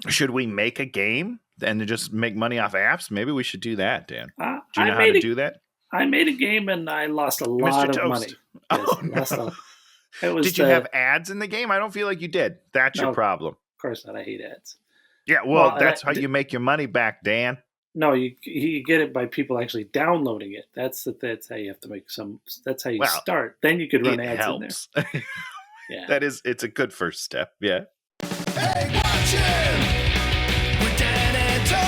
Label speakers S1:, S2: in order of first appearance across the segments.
S1: Should we make a game and just make money off apps? Maybe we should do that, Dan. Do you
S2: I
S1: know how to do that?
S2: I made a game and I lost a lot of money. Yes,
S1: Oh, no. Did you have ads in the game? I don't feel like you did. That's your problem.
S2: Of course not. I hate ads.
S1: Yeah, well that's how you make your money back, Dan.
S2: No, you get it by people actually downloading it. That's how you have to make some. That's how you start. Then you could run ads
S1: helps.
S2: in there. Yeah,
S1: it's a good first step. Yeah.
S3: Hey, watching with Dan and Tony.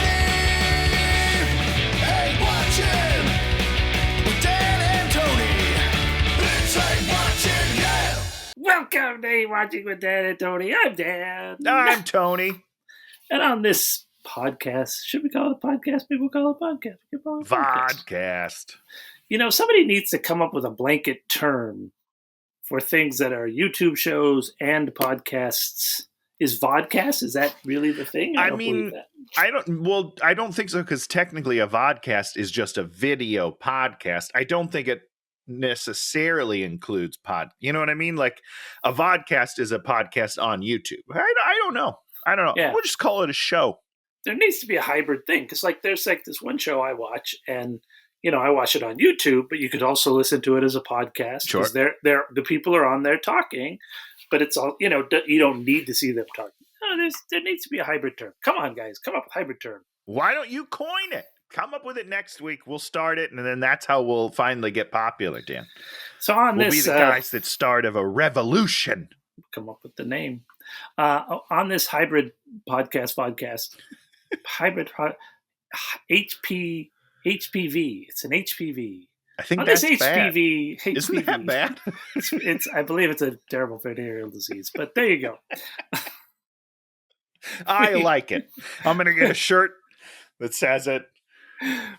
S3: Hey, watching with Dan and Tony. It's Hey Watching, yeah.
S2: Welcome to Hey Watching with Dan and Tony. I'm Dan.
S1: I'm Tony.
S2: And on this podcast, should we call it a podcast? People call it a podcast.
S1: Vodcast.
S2: You know, somebody needs to come up with a blanket term for things that are YouTube shows and podcasts. Is vodcast? Is that really the thing? I
S1: don't think so, because technically a vodcast is just a video podcast. I don't think it necessarily includes you know what I mean? Like a vodcast is a podcast on YouTube. I don't know. Yeah. We'll just call it a show.
S2: There needs to be a hybrid thing, because there's this one show I watch, and I watch it on YouTube, but you could also listen to it as a podcast.
S1: Sure.
S2: Because the people are on there talking, but it's all, you don't need to see them talking. No, there needs to be a hybrid term. Come on, guys, come up with a hybrid term.
S1: Why don't you coin it? Come up with it next week. We'll start it, and then that's how we'll finally get popular, Dan.
S2: So
S1: we'll be the guys that start of a revolution.
S2: Come up with the name. On this hybrid podcast, HPV. It's an HPV.
S1: I think that's
S2: HPV,
S1: bad. Isn't that bad?
S2: it's I believe it's a terrible venereal disease, but there you go.
S1: I like it. I'm going to get a shirt that says it.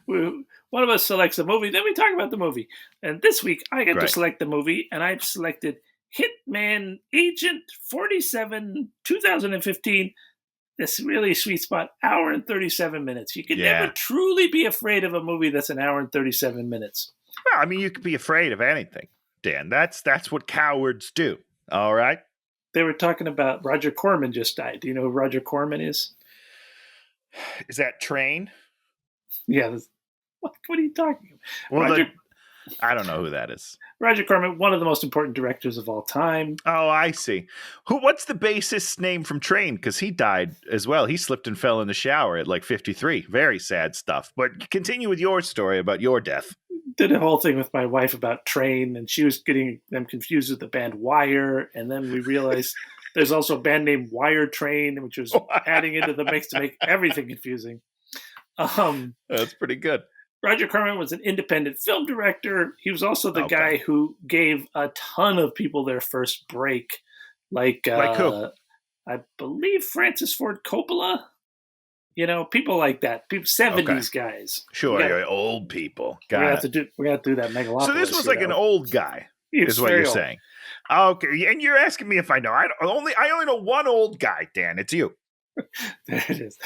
S2: One of us selects a movie, then we talk about the movie. And this week, I get to select the movie, and I've selected Hitman Agent 47 2015. This really sweet spot, hour and 37 minutes. You can never truly be afraid of a movie that's an hour and 37 minutes.
S1: Well, I mean, you could be afraid of anything, Dan. That's what cowards do. All right?
S2: They were talking about Roger Corman just died. Do you know who Roger Corman is?
S1: Is that Train?
S2: Yeah. What are you talking about?
S1: Well, I don't know who that is.
S2: Roger Corman, one of the most important directors of all time.
S1: Oh, I see. What's the bassist's name from Train? Because he died as well. He slipped and fell in the shower at like 53. Very sad stuff. But continue with your story about your death.
S2: Did a whole thing with my wife about Train, and she was getting them confused with the band Wire. And then we realized there's also a band named Wire Train, which was adding into the mix to make everything confusing.
S1: That's pretty good.
S2: Roger Corman was an independent film director. He was also the guy who gave a ton of people their first break. Like
S1: who?
S2: I believe Francis Ford Coppola. People like that. 70s guys.
S1: Sure, old people.
S2: We're gonna have to do that Megalopolis.
S1: So this was like an old guy, is what you're saying. Okay, and you're asking me if I know. I only know one old guy, Dan. It's you.
S2: There it is.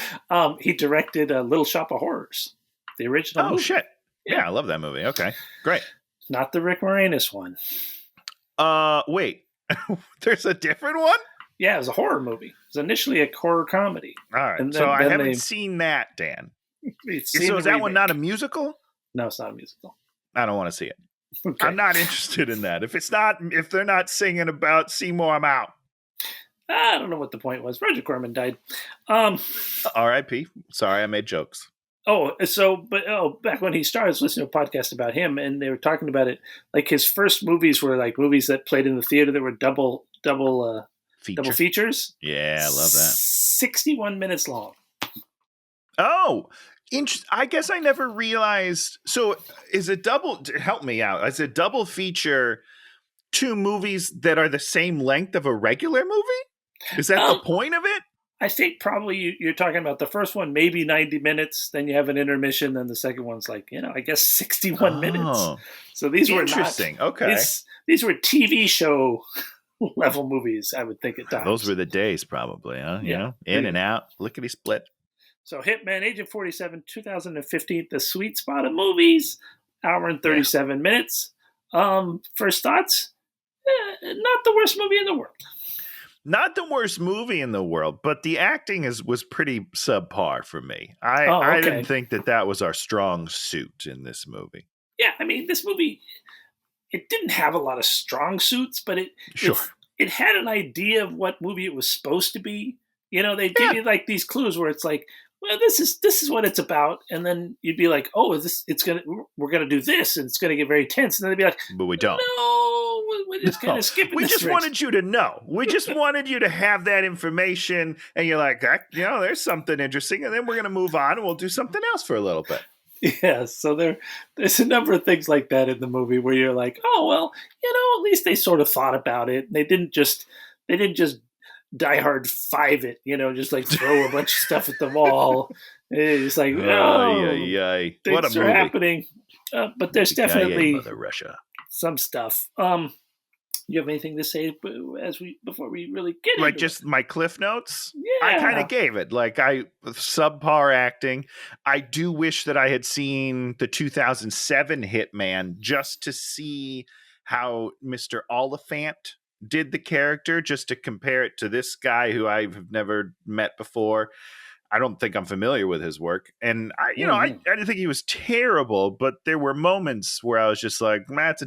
S2: He directed Little Shop of Horrors. The original movie.
S1: Shit. Yeah, I love that movie. Okay, great.
S2: Not the Rick Moranis one.
S1: Wait. There's a different one?
S2: Yeah, it was a horror movie. It was initially a horror comedy.
S1: All right. So I haven't seen that, Dan. So is that one not a musical?
S2: No, it's not a musical.
S1: I don't want to see it. Okay. I'm not interested in that. If they're not singing about Seymour, I'm out.
S2: I don't know what the point was. Roger Corman died.
S1: R.I.P. Sorry, I made jokes.
S2: Back when he started, I was listening to a podcast about him, and they were talking about it. Like his first movies were like movies that played in the theater that were double features.
S1: Yeah, I love that.
S2: 61 minutes long.
S1: Oh, I guess I never realized. So is it double? Help me out. Is it double feature two movies that are the same length of a regular movie? Is that the point of it?
S2: I think probably you're talking about the first one, maybe 90 minutes. Then you have an intermission. Then the second one's like, I guess 61 minutes. So these were
S1: interesting. Okay.
S2: These were TV show level movies, I would think at times.
S1: Those were the days probably, huh? Yeah. In and out, lickety split.
S2: So Hitman, Agent 47, 2015, the sweet spot of movies, hour and 37 minutes. First thoughts? Not the worst movie in the world.
S1: Not the worst movie in the world, but the acting was pretty subpar for me. I
S2: Oh,
S1: I
S2: okay.
S1: didn't think that was our strong suit in this movie.
S2: Yeah, I mean, this movie, it didn't have a lot of strong suits, but it
S1: Sure.
S2: it had an idea of what movie it was supposed to be. You know, they give
S1: Yeah,
S2: you like these clues where it's like, well, this is what it's about, and then you'd be like, oh, is this it's gonna we're gonna do this, and it's gonna get very tense, and then they'd be like,
S1: but we don't.
S2: no, we're just kind
S1: No,
S2: of skipping
S1: we
S2: this.
S1: just wanted you to know. We just wanted you to have that information, and you're like, there's something interesting, and then we're gonna move on, and we'll do something else for a little bit.
S2: Yeah, so there's a number of things like that in the movie where you're like, oh well, at least they sort of thought about it. They didn't just Die Hard 5 it, just like throw a bunch of stuff at the wall. It's like,
S1: Ay, ay. What a
S2: things are
S1: movie!
S2: happening. But there's
S1: Yippee-ki-yay,
S2: definitely
S1: Mother Russia.
S2: some stuff. You have anything to say before we really get
S1: Like
S2: into
S1: just my cliff notes?
S2: it?
S1: I kind
S2: Yeah.
S1: of gave it. Like subpar acting. I do wish that I had seen the 2007 Hitman just to see how Mr. Oliphant did the character, just to compare it to this guy who I've never met before. I don't think I'm familiar with his work, and I didn't think he was terrible, but there were moments where I was just like, "Man, that's a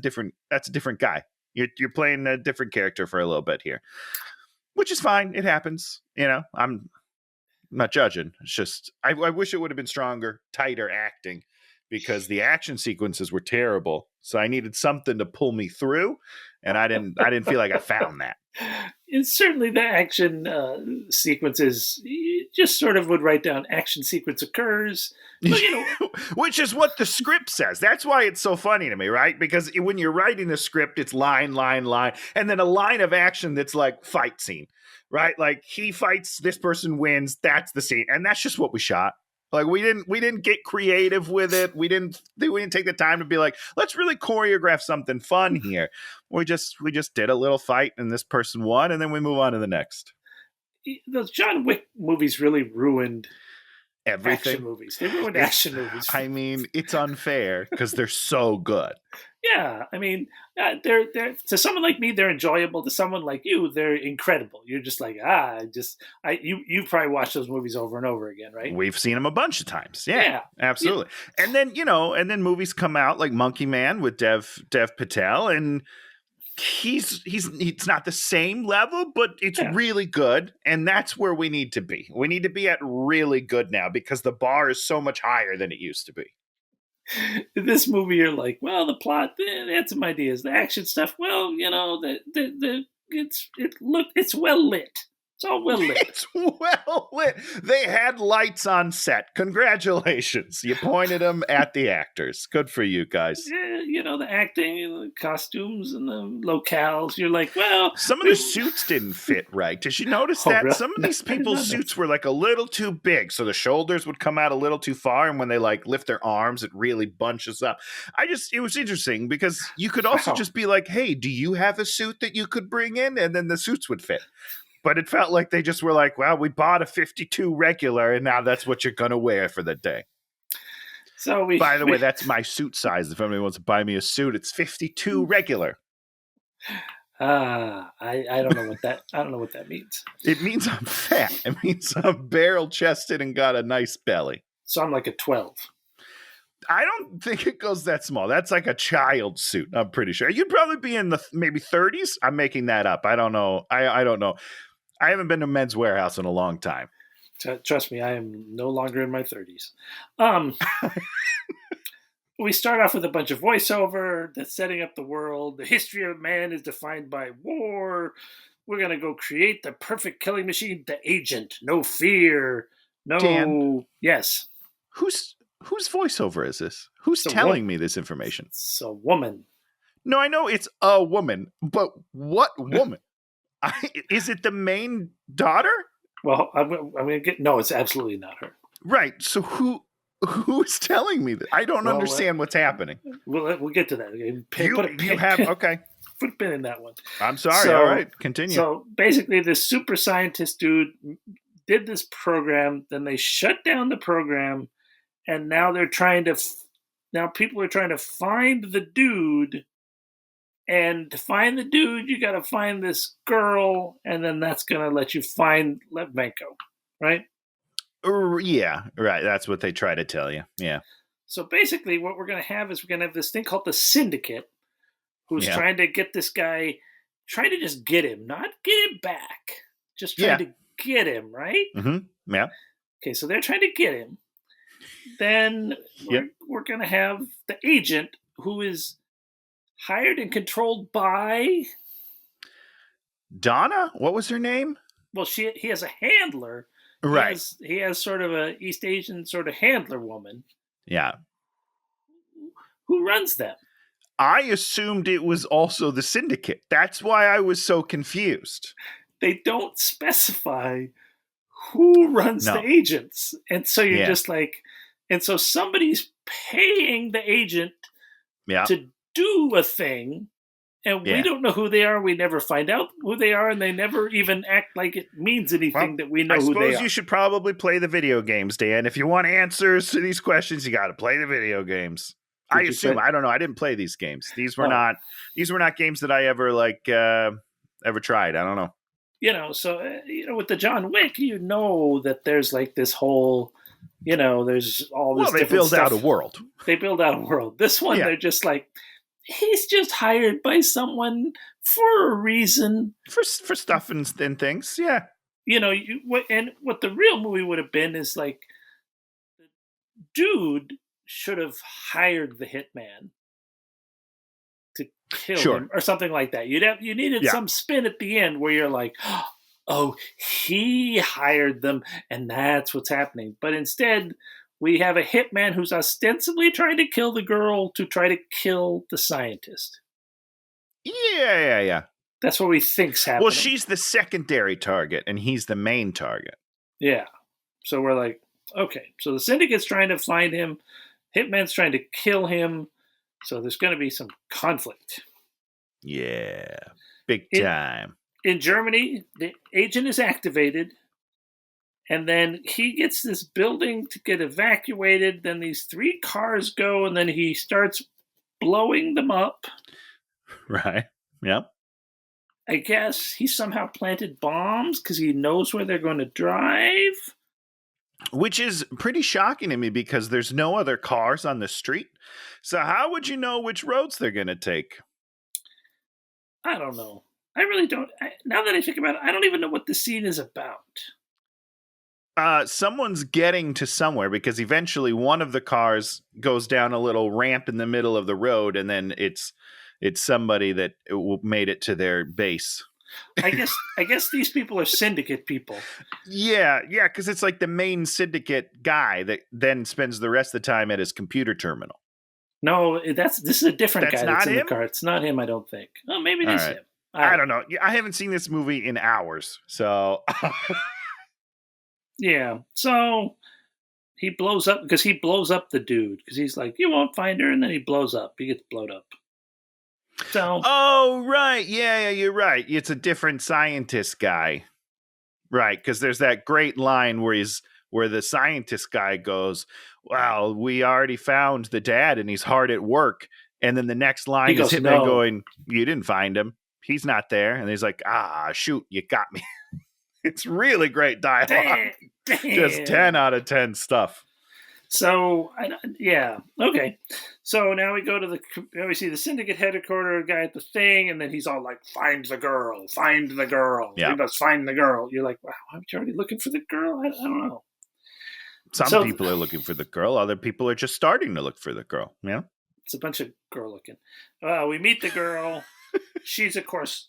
S1: different guy. You're playing a different character for a little bit here," which is fine. It happens. I'm not judging. It's just I wish it would have been stronger, tighter acting, because the action sequences were terrible. So I needed something to pull me through, and I didn't feel like I found that.
S2: It's certainly the action sequences. You just sort of would write down action sequence occurs. But,
S1: Which is what the script says. That's why it's so funny to me, right? Because when you're writing the script, it's line, and then a line of action that's like fight scene, right? Like he fights, this person wins, that's the scene, and that's just what we shot. Like we didn't get creative with it. We didn't take the time to be like, let's really choreograph something fun here. We just did a little fight, and this person won, and then we move on to the next.
S2: those John Wick movies really ruined
S1: Everything.
S2: action movies. They ruined action movies.
S1: I mean, it's unfair because they're so good.
S2: Yeah, I mean, they're to someone like me, they're enjoyable. To someone like you, they're incredible. You're just like, you probably watch those movies over and over again, right?
S1: We've seen them a bunch of times. Yeah,
S2: Yeah.
S1: absolutely. Yeah. And then movies come out like Monkey Man with Dev Patel, and he's not the same level, but it's really good, and that's where we need to be. We need to be at really good now because the bar is so much higher than it used to be.
S2: In this movie, you're like, well, the plot, they had some ideas. The action stuff, well, it's well lit. It's all well lit.
S1: It's well lit. They had lights on set. Congratulations. You pointed them at the actors. Good for you guys.
S2: Yeah, the acting, the costumes, and the locales. You're like, well...
S1: Some of the suits didn't fit right. Did you notice that?
S2: Really?
S1: Some of these people's suits were like a little too big, so the shoulders would come out a little too far, and when they like lift their arms, it really bunches up. It was interesting because you could also just be like, hey, do you have a suit that you could bring in? And then the suits would fit. But it felt like they just were like, well, we bought a 52 regular, and now that's what you're going to wear for the day.
S2: So
S1: By the way, that's my suit size. If anybody wants to buy me a suit, it's 52 regular.
S2: I don't know what that means.
S1: It means I'm fat. It means I'm barrel chested and got a nice belly.
S2: So I'm like a 12.
S1: I don't think it goes that small. That's like a child suit. I'm pretty sure you'd probably be in the maybe 30s. I'm making that up. I don't know. I don't know. I haven't been to Men's Warehouse in a long time.
S2: Trust me, I am no longer in my 30s. We start off with a bunch of voiceover that's setting up the world. The history of man is defined by war. We're going to go create the perfect killing machine, the agent. No fear. No.
S1: Dan,
S2: yes.
S1: Whose voiceover is this? Who's telling me this information?
S2: It's a woman.
S1: No, I know it's a woman, but what woman? Is it the main daughter?
S2: Well, I'm going to get... No, it's absolutely not her.
S1: Right. So who's telling me that? I don't understand what's happening.
S2: We'll get to that.
S1: Okay.
S2: Put a pin in that one.
S1: I'm sorry. All right. Continue.
S2: So basically, this super scientist dude did this program. Then they shut down the program, and now they're trying to... Now people are trying to find the dude And to find the dude, you got to find this girl, and then that's going to let you find Litvenko, right?
S1: Yeah, right. That's what they try to tell you. Yeah.
S2: So basically, what we're going to have is we're going to have this thing called the Syndicate, who's
S1: Yeah.
S2: trying to get this guy, trying to just get him, not get him back, just trying to get him, right?
S1: Mm-hmm. Yeah.
S2: Okay, so they're trying to get him. Then we're going to have the agent who is hired and controlled by
S1: Donna? What was her name?
S2: Well, he has a handler.
S1: Right.
S2: He has sort of a East Asian sort of handler woman.
S1: Yeah.
S2: Who runs them?
S1: I assumed it was also the Syndicate. That's why I was so confused.
S2: They don't specify who runs the agents. And so you're just like, and so somebody's paying the agent to do a thing, and we don't know who they are. We never find out who they are, and they never even act like it means anything that we know who they are. I suppose
S1: you should probably play the video games, Dan. If you want answers to these questions, you got to play the video games. I assume. I don't know. I didn't play these games. These were not games that I ever ever tried. I don't know.
S2: So with the John Wick, that there's like this whole, there's all this.
S1: Well, they build out a world.
S2: They build out a world. This one, they're just like, he's just hired by someone for a reason,
S1: for stuff and things. Yeah.
S2: What the real movie would have been is like, the dude should have hired the hitman to kill him or something like that. You needed some spin at the end where you're like, oh, he hired them and that's what's happening. But instead, we have a hitman who's ostensibly trying to kill the girl to try to kill the scientist.
S1: Yeah.
S2: That's what we think's happening.
S1: Well, she's the secondary target and he's the main target.
S2: Yeah. So we're like, okay. So the Syndicate's trying to find him. Hitman's trying to kill him. So there's going to be some conflict.
S1: Yeah. Big time.
S2: In Germany, the agent is activated. And then he gets this building to get evacuated. Then these 3 cars go, and then he starts blowing them up.
S1: Right. Yep.
S2: I guess he somehow planted bombs because he knows where they're going to drive.
S1: Which is pretty shocking to me because there's no other cars on the street. So how would you know which roads they're going to take?
S2: I don't know. I really don't. Now that I think about it, I don't even know what the scene is about.
S1: Someone's getting to somewhere because eventually one of the cars goes down a little ramp in the middle of the road, and then it's somebody that made it to their base.
S2: I guess these people are syndicate people.
S1: Yeah, because it's like the main syndicate guy that then spends the rest of the time at his computer terminal.
S2: No, this is a different guy that's in the car. It's not him, I don't think. Oh, maybe it is him.
S1: I don't know. I haven't seen this movie in hours, so...
S2: Yeah, so he blows up because he blows up the dude because he's like, you won't find her, and then he blows up. He gets blown up. So.
S1: Oh, right. Yeah, you're right. It's a different scientist guy. Right, because there's that great line where the scientist guy goes, well, we already found the dad and he's hard at work. And then the next line is Hitman going, you didn't find him. He's not there. And he's like, shoot, you got me. It's really great dialogue. Damn. Just 10 out of 10 stuff.
S2: So, yeah, okay. So now we go to we see the syndicate headquarters guy at the thing, and then he's all like, find the girl.
S1: Yeah.
S2: We must find the girl. You're like, wow, aren't you already looking for the girl? I don't know.
S1: Some people are looking for the girl. Other people are just starting to look for the girl. Yeah.
S2: It's a bunch of girl looking. We meet the girl. She's, of course,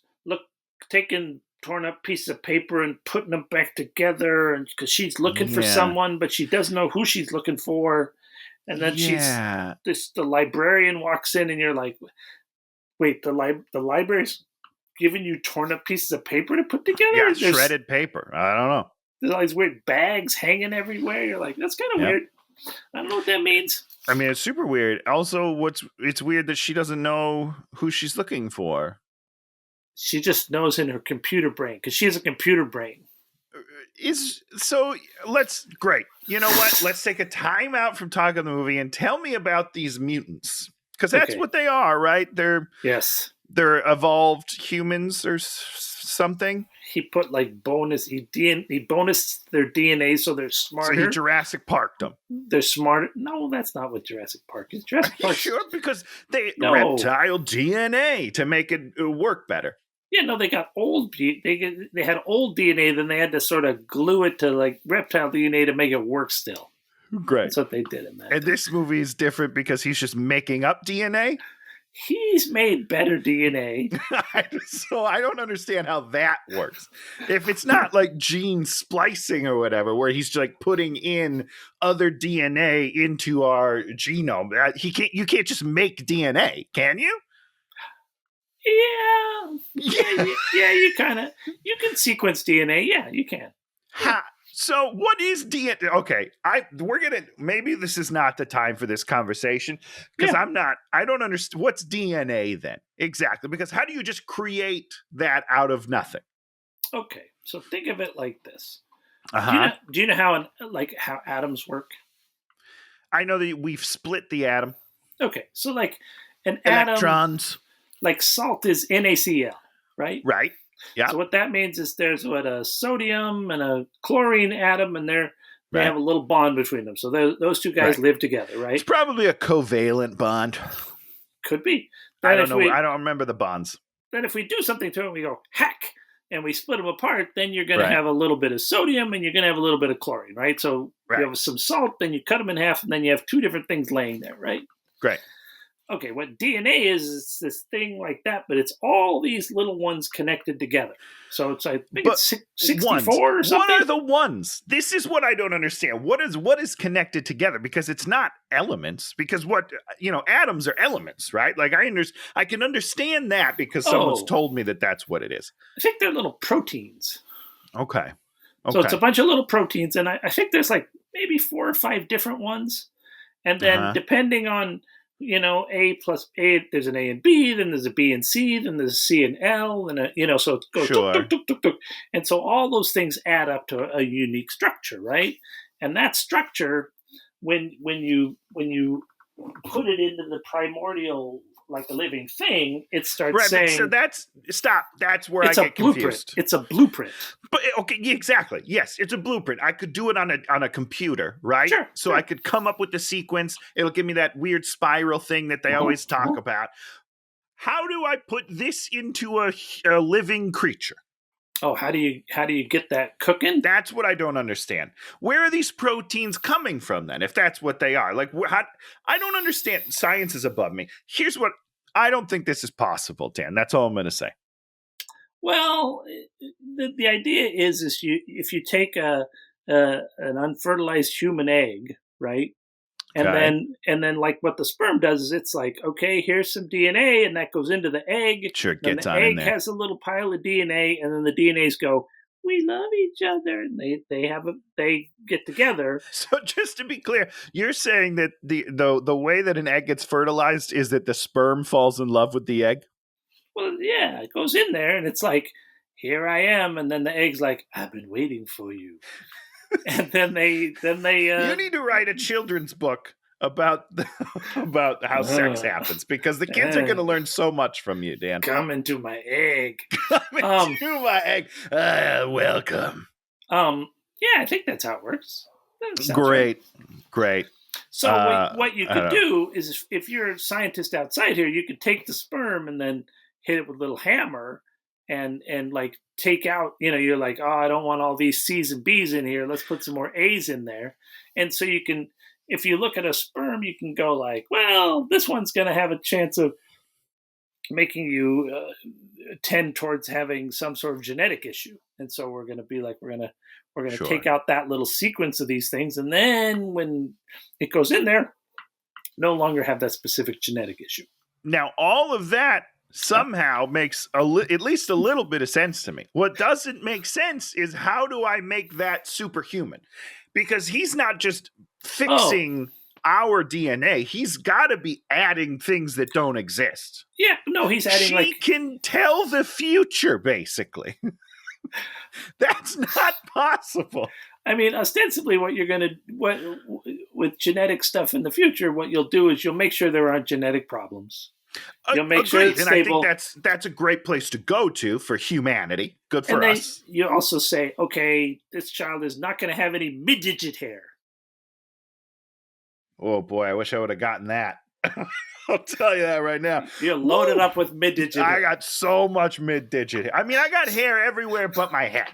S2: taking torn up pieces of paper and putting them back together, and because she's looking for someone, but she doesn't know who she's looking for. And then the librarian walks in, and you're like, wait, the library's giving you torn up pieces of paper to put together?
S1: Yeah, shredded paper. I don't know.
S2: There's all these weird bags hanging everywhere. You're like, that's kind of weird. I don't know what that means.
S1: I mean, it's super weird. Also, it's weird that she doesn't know who she's looking for.
S2: She just knows in her computer brain because she has a computer brain.
S1: Great. You know what? Let's take a time out from talking the movie and tell me about these mutants, because that's what they are, right? They're evolved humans or something.
S2: He put like bonus. He bonused their DNA so they're
S1: So he
S2: smarter.
S1: Jurassic Parked them.
S2: They're smarter. No, that's not what Jurassic Park is. Jurassic
S1: Are you
S2: Park.
S1: sure? Because they
S2: No.
S1: reptile DNA to make it work better.
S2: Yeah, no, they got old. They had old DNA, then they had to sort of glue it to like reptile DNA to make it work still.
S1: Great.
S2: That's what they did in that.
S1: And this movie is different because he's just making up DNA.
S2: He's made better DNA.
S1: So I don't understand how that works. If it's not like gene splicing or whatever, where he's like putting in other DNA into our genome, you can't just make DNA, can you?
S2: Yeah, you can sequence DNA. Yeah, you can.
S1: So what is DNA? Okay, maybe this is not the time for this conversation because I don't understand what's DNA then exactly, because how do you just create that out of nothing?
S2: Okay, so think of it like this.
S1: Uh-huh.
S2: Do you know how atoms work?
S1: I know that we've split the atom.
S2: Okay, so like an
S1: electrons,
S2: atom, like salt is NaCl, right?
S1: Right. Yeah.
S2: So what that means is there's a sodium and a chlorine atom, and they have a little bond between them. So those two guys live together, right?
S1: It's probably a covalent bond.
S2: Could be.
S1: I don't know. I don't remember the bonds.
S2: Then if we do something to it, we go hack, and we split them apart. Then you're going to have a little bit of sodium, and you're going to have a little bit of chlorine, right? So you have some salt, then you cut them in half, and then you have two different things laying there, right?
S1: Great.
S2: Okay, what DNA is, it's this thing like that, but it's all these little ones connected together. So it's, I think it's 64 or something.
S1: What are the ones? This is what I don't understand. What is connected together? Because it's not elements. Because atoms are elements, right? Like I can understand that because someone's told me that that's what it is.
S2: I think they're little proteins.
S1: Okay.
S2: So it's a bunch of little proteins, and I think there's like maybe 4 or 5 different ones. And then depending on A plus A, there's an A and B, then there's a B and C, then there's a C and L, and so it goes tuk, tuk, tuk, tuk. And so all those things add up to a unique structure, right? And that structure, when you put it into the primordial, like a living thing, it starts saying.
S1: So that's where I get confused.
S2: It's a blueprint.
S1: But okay, exactly. Yes, it's a blueprint. I could do it on a computer, right?
S2: Sure.
S1: So I could come up with the sequence. It'll give me that weird spiral thing that they always talk about. How do I put this into a living creature?
S2: Oh, how do you get that cooking?
S1: That's what I don't understand. Where are these proteins coming from then? If that's what they are, like I don't understand. Science is above me. Here's what I don't think this is possible, Dan. That's all I'm going to say.
S2: Well, the idea is if you take an unfertilized human egg, right? And then like what the sperm does is it's like, okay, here's some DNA, and that goes into the egg.
S1: Sure,
S2: it gets on in there. The egg has a little pile of DNA, and then the DNAs go, we love each other, and they get together.
S1: So just to be clear, you're saying that the way that an egg gets fertilized is that the sperm falls in love with the egg?
S2: Well, yeah, it goes in there, and it's like, here I am, and then the egg's like, I've been waiting for you. And then they
S1: you need to write a children's book about how sex happens, because the kids are going to learn so much from you, Dan.
S2: Come into my egg.
S1: Come into my egg. Welcome.
S2: Yeah, I think that's how it works.
S1: Great.
S2: So what you could do is, if you're a scientist outside here, you could take the sperm and then hit it with a little hammer and like take out, you're like, oh, I don't want all these C's and B's in here. Let's put some more A's in there. And so you can, if you look at a sperm, you can go like, well, this one's going to have a chance of making you tend towards having some sort of genetic issue. And so we're going to be like, we're going to take out that little sequence of these things. And then when it goes in there, no longer have that specific genetic issue.
S1: Now, all of that somehow makes at least a little bit of sense to me. What doesn't make sense is, how do I make that superhuman? Because he's not just fixing our DNA. He's got to be adding things that don't exist.
S2: Yeah, no, he's adding
S1: She can tell the future, basically. That's not possible.
S2: I mean, ostensibly, with genetic stuff in the future, what you'll do is you'll make sure there aren't genetic problems. You'll make sure
S1: Agreed,
S2: it's
S1: and I think
S2: stable.
S1: that's a great place to go to for humanity. Good for
S2: And then
S1: us.
S2: you also say, okay, this child is not going to have any mid-digit hair.
S1: Oh boy, I wish I would have gotten that. I'll tell you that right now.
S2: You're loaded
S1: Woo!
S2: up with mid-digit
S1: I
S2: hair.
S1: got so much mid-digit hair. I mean, I got hair everywhere but my head.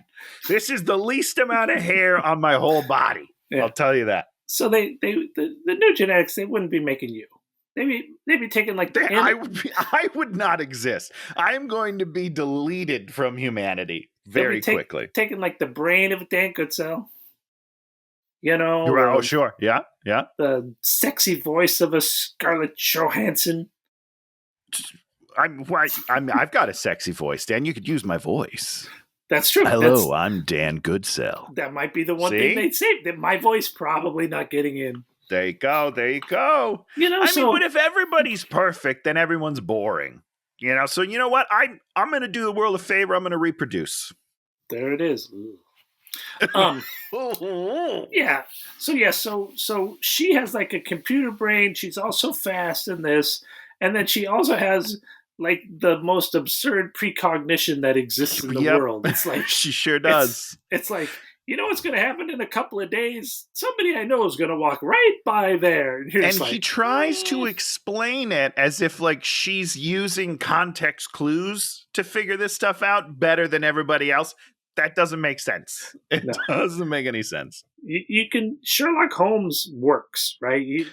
S1: This is the least amount of hair on my whole body.
S2: Yeah.
S1: I'll tell you that.
S2: So the new genetics, they wouldn't be making you. They'd be taking like the
S1: I would not exist. I am going to be deleted from humanity very quickly.
S2: Taking like the brain of Dan Goodsell. You know,
S1: Oh, sure. Yeah.
S2: the sexy voice of a Scarlett Johansson.
S1: I've got a sexy voice, Dan. You could use my voice.
S2: That's true.
S1: Hello, I'm Dan Goodsell.
S2: That might be the one thing they'd say. That my voice probably not getting in.
S1: There you go.
S2: You know,
S1: I mean, but if everybody's perfect, then everyone's boring. You know, so you know what? I'm going to do the world a favor. I'm going to reproduce.
S2: There it is. Yeah. So she has like a computer brain. She's also fast in this, and then she also has like the most absurd precognition that exists in the world. It's like
S1: she sure does.
S2: It's like, you know what's going to happen in a couple of days? Somebody I know is going to walk right by there. And
S1: he tries to explain it as if like she's using context clues to figure this stuff out better than everybody else. That doesn't make sense. It doesn't make any sense.
S2: You can, Sherlock Holmes works, right? You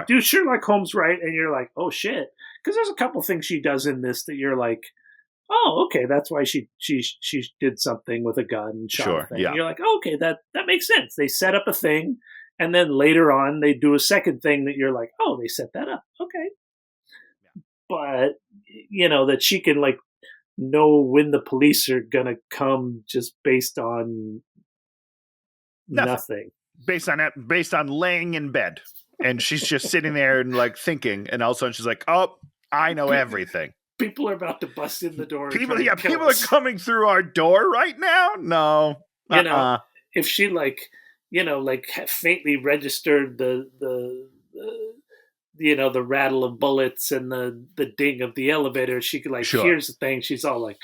S2: do Sherlock Holmes right, and you're like, oh shit. Because there's a couple things she does in this that you're like, oh, okay, that's why she did something with a gun and shot a thing. Yeah. You're like, oh, okay, that makes sense. They set up a thing, and then later on they do a second thing that you're like, oh, they set that up. Okay. Yeah. But, you know, that she can, like, know when the police are going to come just based on nothing.
S1: Based on laying in bed. And she's just sitting there and, like, thinking, and all of a sudden she's like, oh, I know everything.
S2: People are about to bust in the door.
S1: People are coming through our door right now. No,
S2: you know, if she like faintly registered the the rattle of bullets and the ding of the elevator, she could here's the thing. She's all like,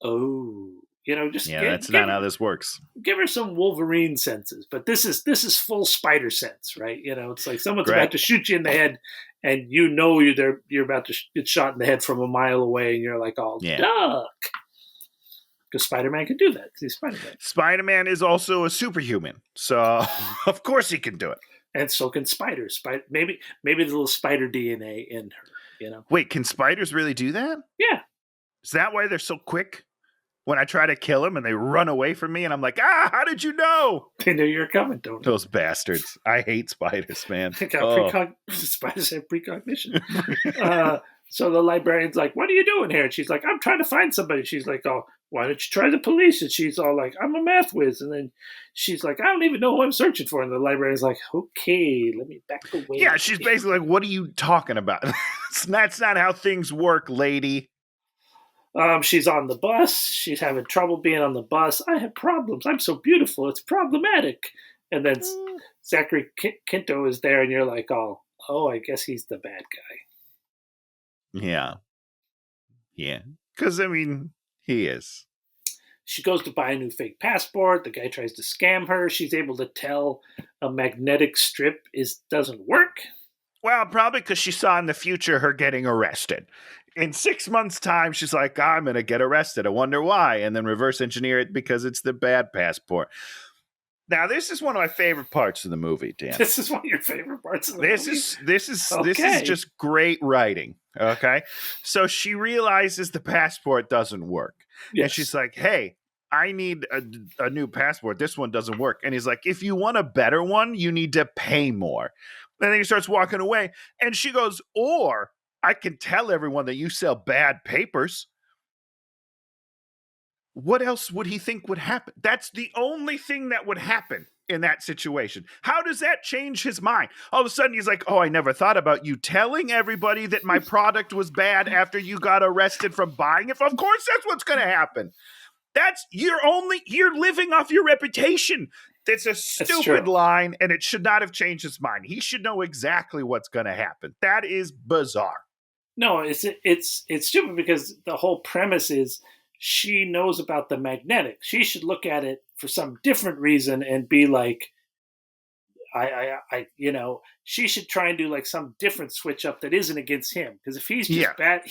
S2: oh,
S1: that's not how this works.
S2: Give her some Wolverine senses, but this is full Spider sense, right? You know, it's like someone's about to shoot you in the head. And you're about to get shot in the head from a mile away, and you're like, "Oh, duck!" Because Spider-Man can do that. Because he's Spider-Man.
S1: Spider-Man is also a superhuman, so of course he can do it.
S2: And so can spiders. Maybe the little spider DNA in her. You know.
S1: Wait, can spiders really do that?
S2: Yeah.
S1: Is that why they're so quick? When I try to kill them and they run away from me, and I'm like, how did you know?
S2: They knew you were coming, don't they?
S1: Those bastards. I hate spiders, man.
S2: Spiders have precognition. So the librarian's like, what are you doing here? And she's like, I'm trying to find somebody. She's like, oh, why don't you try the police? And she's all like, I'm a math whiz. And then she's like, I don't even know who I'm searching for. And the librarian's like, okay, let me back away.
S1: Yeah, she's basically like, what are you talking about? That's not how things work, lady.
S2: She's on the bus. She's having trouble being on the bus. I have problems. I'm so beautiful. It's problematic. And then Zachary Quinto is there, and you're like, oh, I guess he's the bad guy.
S1: Yeah. Because, I mean, he is.
S2: She goes to buy a new fake passport. The guy tries to scam her. She's able to tell a magnetic strip doesn't work.
S1: Well, probably because she saw in the future her getting arrested. In 6 months' time, she's like, I'm going to get arrested. I wonder why. And then reverse engineer it because it's the bad passport. Now, this is one of my favorite parts of the movie, Dan.
S2: This is one of your favorite parts of the movie?
S1: This is just great writing, okay? So she realizes the passport doesn't work. Yes. And she's like, hey, I need a new passport. This one doesn't work. And he's like, if you want a better one, you need to pay more. And then he starts walking away. And she goes, or I can tell everyone that you sell bad papers. What else would he think would happen? That's the only thing that would happen in that situation. How does that change his mind? All of a sudden, he's like, oh, I never thought about you telling everybody that my product was bad after you got arrested from buying it. Of course, that's what's going to happen. You're living off your reputation. That's a stupid line, and it should not have changed his mind. He should know exactly what's going to happen. That is bizarre.
S2: No, it's stupid because the whole premise is she knows about the magnetic. She should look at it for some different reason and be like, she should try and do like some different switch up that isn't against him. Because if he's
S1: Yeah.
S2: just bad,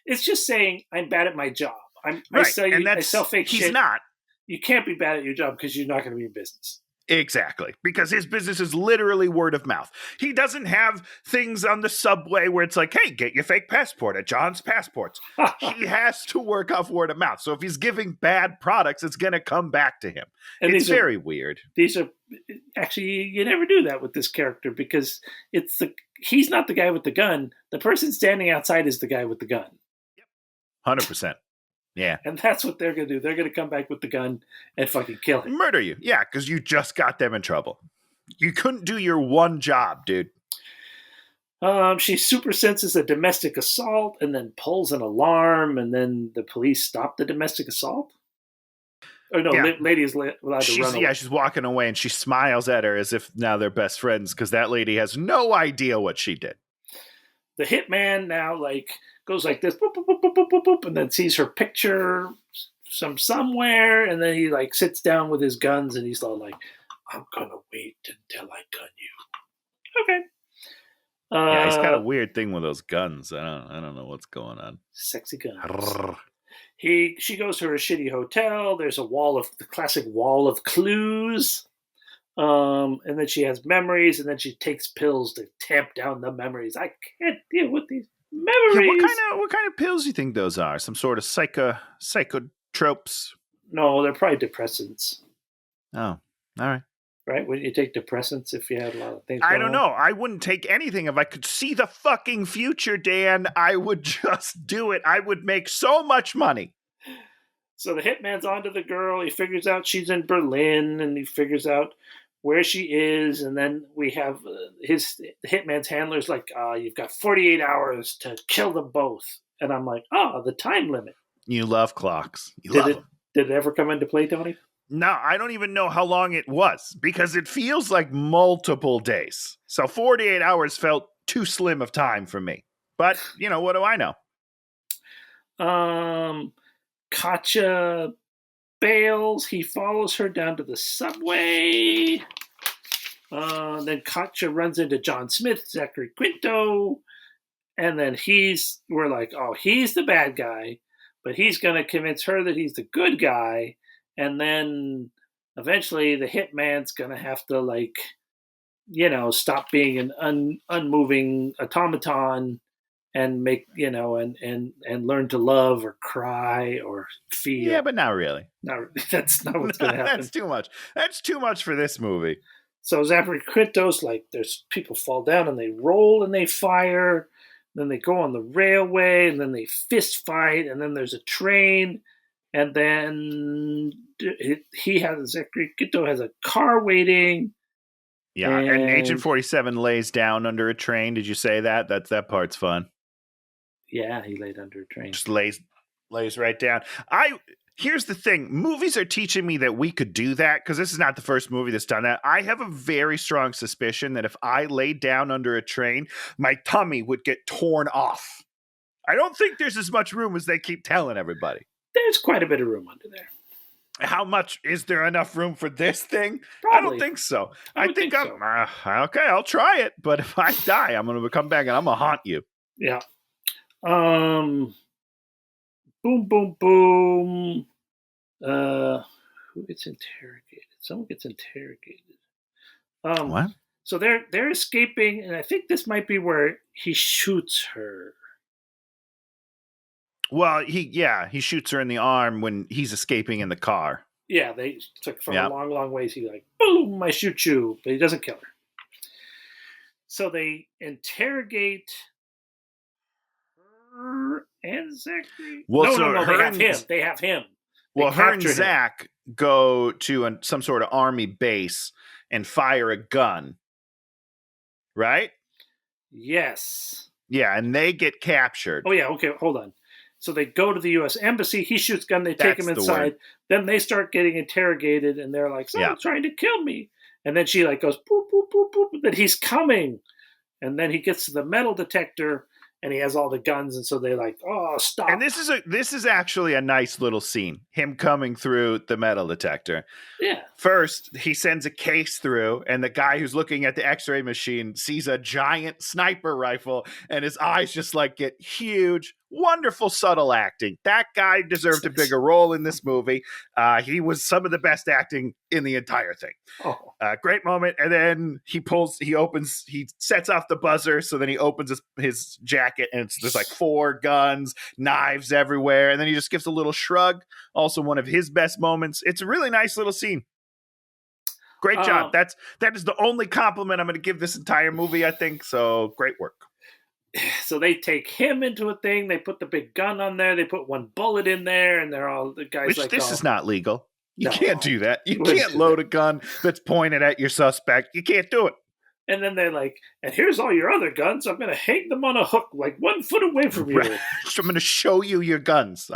S2: it's just saying I'm bad at my job. I
S1: Right.
S2: sell
S1: And
S2: I sell fake
S1: he's
S2: shit.
S1: not.
S2: You can't be bad at your job because you're not going to be in business.
S1: Exactly. Because his business is literally word of mouth. He doesn't have things on the subway where it's like, hey, get your fake passport at John's Passports. He has to work off word of mouth. So if he's giving bad products, it's going to come back to him.
S2: And
S1: it's very weird.
S2: These are actually, you never do that with this character because he's not the guy with the gun. The person standing outside is the guy with the gun.
S1: 100%. Yeah.
S2: And that's what they're going to do. They're going to come back with the gun and fucking kill him.
S1: Murder you. Yeah, because you just got them in trouble. You couldn't do your one job, dude.
S2: She super senses a domestic assault and then pulls an alarm, and then the police stop the domestic assault. Oh no,
S1: Yeah.
S2: lady is allowed to run away.
S1: Yeah, she's walking away and she smiles at her as if now they're best friends because that lady has no idea what she did.
S2: The hitman now goes like this, boop, boop, boop, boop, boop, boop, boop, and then sees her picture somewhere, and then he sits down with his guns and he's all like, "I'm gonna wait until I gun you." Okay.
S1: Yeah, he's got a weird thing with those guns. I don't know what's going on.
S2: Sexy guns. She goes to her shitty hotel. There's the classic wall of clues. And then she has memories, and then she takes pills to tamp down the memories. I can't deal with these memories.
S1: Yeah, what kind of pills do you think those are? Some sort of psychotropes?
S2: No, they're probably depressants.
S1: Oh, all right.
S2: Right? Wouldn't you take depressants if you had a lot of things
S1: I don't know. I wouldn't take anything if I could see the fucking future, Dan. I would just do it. I would make so much money.
S2: So the hitman's onto the girl. He figures out she's in Berlin, and he figures out where she is, and then we have the hitman's handler's like, you've got 48 hours to kill them both. And I'm like, the time limit.
S1: You love clocks. Love them.
S2: Did it ever come into play, Tony?
S1: No, I don't even know how long it was because it feels like multiple days. So 48 hours felt too slim of time for me. But, what do I know?
S2: Katja bails. He follows her down to the subway. Then Katja runs into John Smith, Zachary Quinto, and then we're like, he's the bad guy, but he's going to convince her that he's the good guy, and then eventually the hitman's going to have to stop being an unmoving automaton and make and learn to love or cry or feel.
S1: Yeah, but not really.
S2: No, that's not what's going to happen.
S1: That's too much. That's too much for this movie.
S2: So Zachary Quinto's there's people fall down and they roll and they fire. Then they go on the railway and then they fist fight, and then there's a train, and then Zachary Quinto has a car waiting.
S1: Yeah, and Agent 47 lays down under a train. Did you say that? That part's fun.
S2: Yeah, he laid under a train.
S1: Just lays right down. Here's the thing. Movies are teaching me that we could do that because this is not the first movie that's done that. I have a very strong suspicion that if I laid down under a train, my tummy would get torn off. I don't think there's as much room as they keep telling everybody.
S2: There's quite a bit of room under there.
S1: How much? Is there enough room for this thing?
S2: Probably.
S1: I don't think so. I think
S2: so.
S1: Okay, I'll try it. But if I die, I'm going to come back and I'm going to haunt you.
S2: Yeah. Boom, boom, boom. Who gets interrogated? Someone gets interrogated.
S1: What?
S2: So they're escaping, and I think this might be where he shoots her.
S1: Well, he shoots her in the arm when he's escaping in the car.
S2: Yeah, they took from a long, long ways. He's like, boom, I shoot you, but he doesn't kill her. So they interrogate her and Zachary.
S1: Well,
S2: no, they have him. They have him.
S1: Well, her and Zach go to some sort of army base and fire a gun, right?
S2: Yes.
S1: Yeah, and they get captured.
S2: Oh, yeah, okay, hold on. So they go to the U.S. Embassy. He shoots gun. They take him inside. Then they start getting interrogated, and they're like, someone's trying to kill me. And then she goes, boop, boop, boop, boop. Then he's coming. And then he gets to the metal detector, and he has all the guns, and so they're like, "Oh, stop!"
S1: And this is actually a nice little scene. Him coming through the metal detector.
S2: Yeah.
S1: First, he sends a case through, and the guy who's looking at the X-ray machine sees a giant sniper rifle, and his eyes just like get huge. Wonderful, subtle acting. That guy deserved a bigger role in this movie. He was some of the best acting in the entire thing.
S2: Oh,
S1: Great moment. And then he sets off the buzzer. So then he opens his jacket, and there's like 4 guns, knives everywhere. And then he just gives a little shrug. Also one of his best moments. It's a really nice little scene. Great job. That is the only compliment I'm going to give this entire movie, I think. So great work.
S2: so they take him into a thing. They put the big gun on there. They put 1 bullet in there, and they're all the guys.
S1: Which
S2: like,
S1: this is not legal. You
S2: No.
S1: can't do that. You
S2: Wouldn't
S1: can't
S2: do
S1: load
S2: that.
S1: a gun that's pointed at your suspect. You can't do it.
S2: And then they're like, and here's all your other guns. I'm going to hang them on a hook like 1 foot away from you.
S1: Right. So I'm going to show you your guns.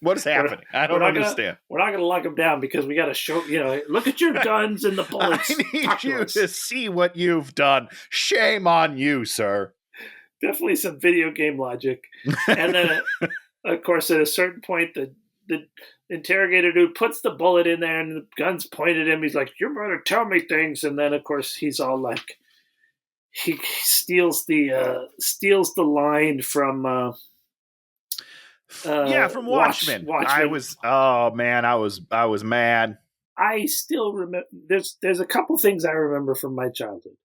S1: What is happening? I don't understand.
S2: We're not going to lock them down because we got to show, look at your guns and the bullets.
S1: I need
S2: Talk to
S1: you
S2: us.
S1: to see what you've done. Shame on you, sir.
S2: Definitely some video game logic. And then, of course, at a certain point, the interrogator dude puts the bullet in there and the gun's pointed at him. He's like, "You better tell me things." And then, of course, he's all like, he steals the line from
S1: from Watchmen. I was mad.
S2: I still remember. There's a couple things I remember from my childhood.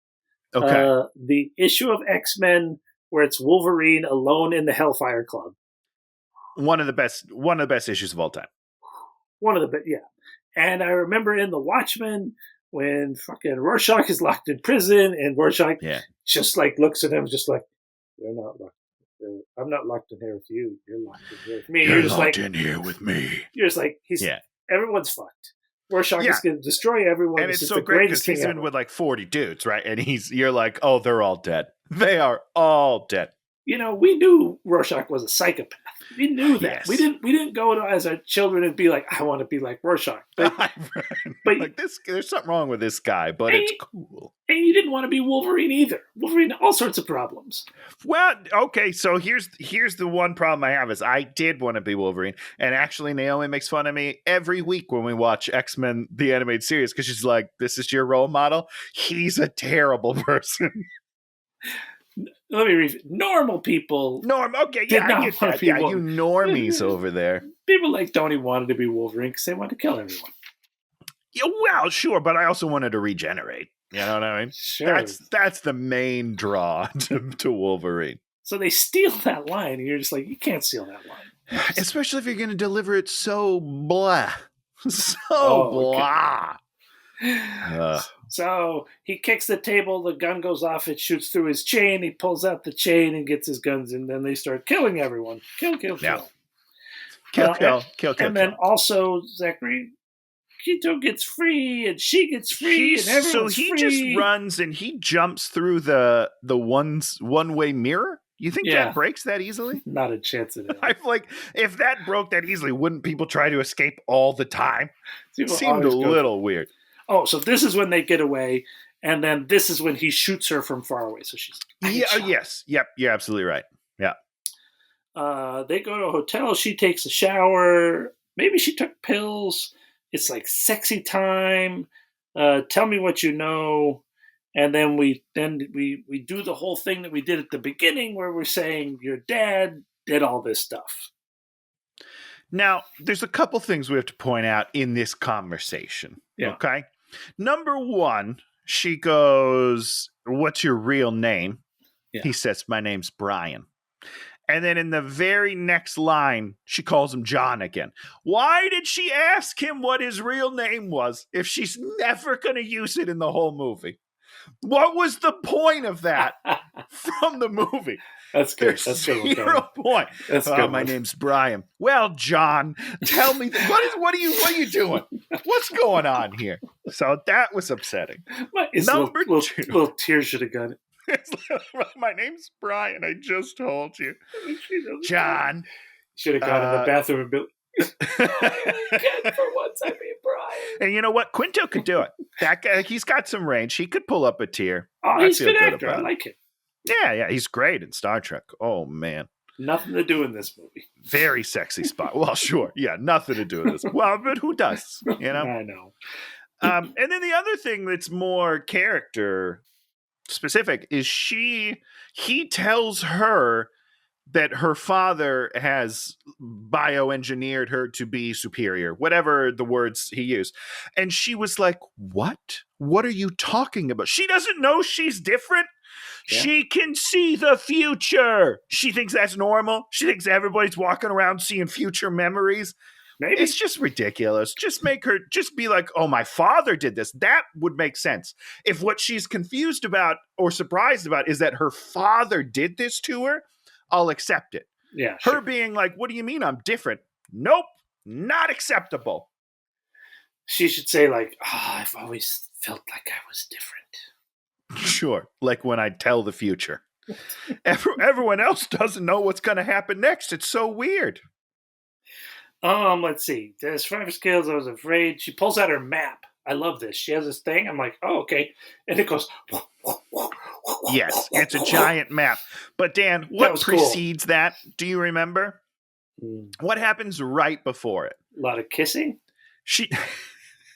S1: Okay.
S2: The issue of X-Men where it's Wolverine alone in the Hellfire Club.
S1: One of the best issues of all time.
S2: Yeah. And I remember in The Watchmen when fucking Rorschach is locked in prison, and Rorschach just like looks at him, just like, "You're not locked. I'm not locked in here with you. You're locked in here with me."
S1: You're just locked in here with me.
S2: You're just like, everyone's fucked. Rorschach is going to destroy everyone.
S1: And
S2: This
S1: it's
S2: is
S1: so
S2: the
S1: great
S2: greatest
S1: because he's
S2: thing
S1: in
S2: ever.
S1: with like 40 dudes, right? And you're like, oh, they're all dead. They are all dead.
S2: We knew Rorschach was a psychopath. We knew that.
S1: Yes.
S2: We didn't go to, as our children and be like, "I want to be like Rorschach." But
S1: like this, there's something wrong with this guy, but it's cool.
S2: And you didn't want to be Wolverine either. Wolverine, all sorts of problems.
S1: Well, okay, so here's the one problem I have is I did want to be Wolverine, and actually Naomi makes fun of me every week when we watch X-Men the animated series because she's like, "This is your role model. He's a terrible person."
S2: Let me read. Normal people.
S1: Okay, yeah, I get that. Yeah, you normies over there.
S2: People like Tony wanted to be Wolverine because they wanted to kill everyone.
S1: Yeah, well, sure, but I also wanted to regenerate. You know what I mean?
S2: Sure.
S1: That's the main draw to Wolverine.
S2: So they steal that line, and you're just like, you can't steal that line.
S1: Especially if you're going to deliver it so blah. So blah.
S2: So he kicks the table, the gun goes off, it shoots through his chain, he pulls out the chain and gets his guns, and then they start killing everyone. Kill.
S1: Kill.
S2: And then also Zachary Quito gets free, and she gets free, and everyone's free.
S1: Just runs and he jumps through the one-way mirror. You think that breaks that easily?
S2: Not a chance in it.
S1: I'm like, if that broke that easily, wouldn't people try to escape all the time? It seemed a little weird.
S2: Oh, so this is when they get away, and then this is when he shoots her from far away. So she's
S1: yes, yep, you're absolutely right. Yeah.
S2: They go to a hotel. She takes a shower. Maybe she took pills. It's like sexy time. Tell me what you know. And then we do the whole thing that we did at the beginning where we're saying your dad did all this stuff.
S1: Now, there's a couple things we have to point out in this conversation. Yeah. Okay. Number one, she goes, "What's your real name?" Yeah. He says, "My name's Brian." And then in the very next line, she calls him John again. Why did she ask him what his real name was if she's never going to use it in the whole movie? What was the point of that from the movie?
S2: That's good.
S1: There's
S2: That's good.
S1: Zero point.
S2: That's good.
S1: My name's Brian. Well, John, tell me what are you doing? What's going on here? So that was upsetting. Number two,
S2: little tears should have got it.
S1: My name's Brian. I just told you, John.
S2: Should have gone in the bathroom and been. For once, I mean Brian.
S1: And you know what? Quinto could do it. That guy, he's got some range. He could pull up a tear.
S2: Oh, he's a good actor. I like him.
S1: Yeah, he's great in Star Trek. Oh man.
S2: Nothing to do in this movie.
S1: Very sexy spot. Well, sure. Yeah, nothing to do with this. Well, but who does? You know?
S2: I know.
S1: And then the other thing that's more character specific is he tells her that her father has bioengineered her to be superior, whatever the words he used. And she was like, what? What are you talking about? She doesn't know she's different.
S2: Yeah.
S1: She can see the future. She thinks that's normal. She thinks everybody's walking around seeing future memories.
S2: Maybe.
S1: It's just ridiculous. Just make her just be like, oh, my father did this. That would make sense. If what she's confused about or surprised about is that her father did this to her, I'll accept it.
S2: Yeah.
S1: Her
S2: Sure.
S1: being like, what do you mean I'm different? Nope, not acceptable.
S2: She should say like, I've always felt like I was different.
S1: Sure, like when I tell the future. Everyone else doesn't know what's going to happen next. It's so weird.
S2: Let's see. There's 5 skills. I was afraid. She pulls out her map. I love this. She has this thing. I'm like, oh, okay. And it goes.
S1: Yes, it's a giant map. But Dan, what precedes that? Do you remember? What happens right before it?
S2: A lot of kissing.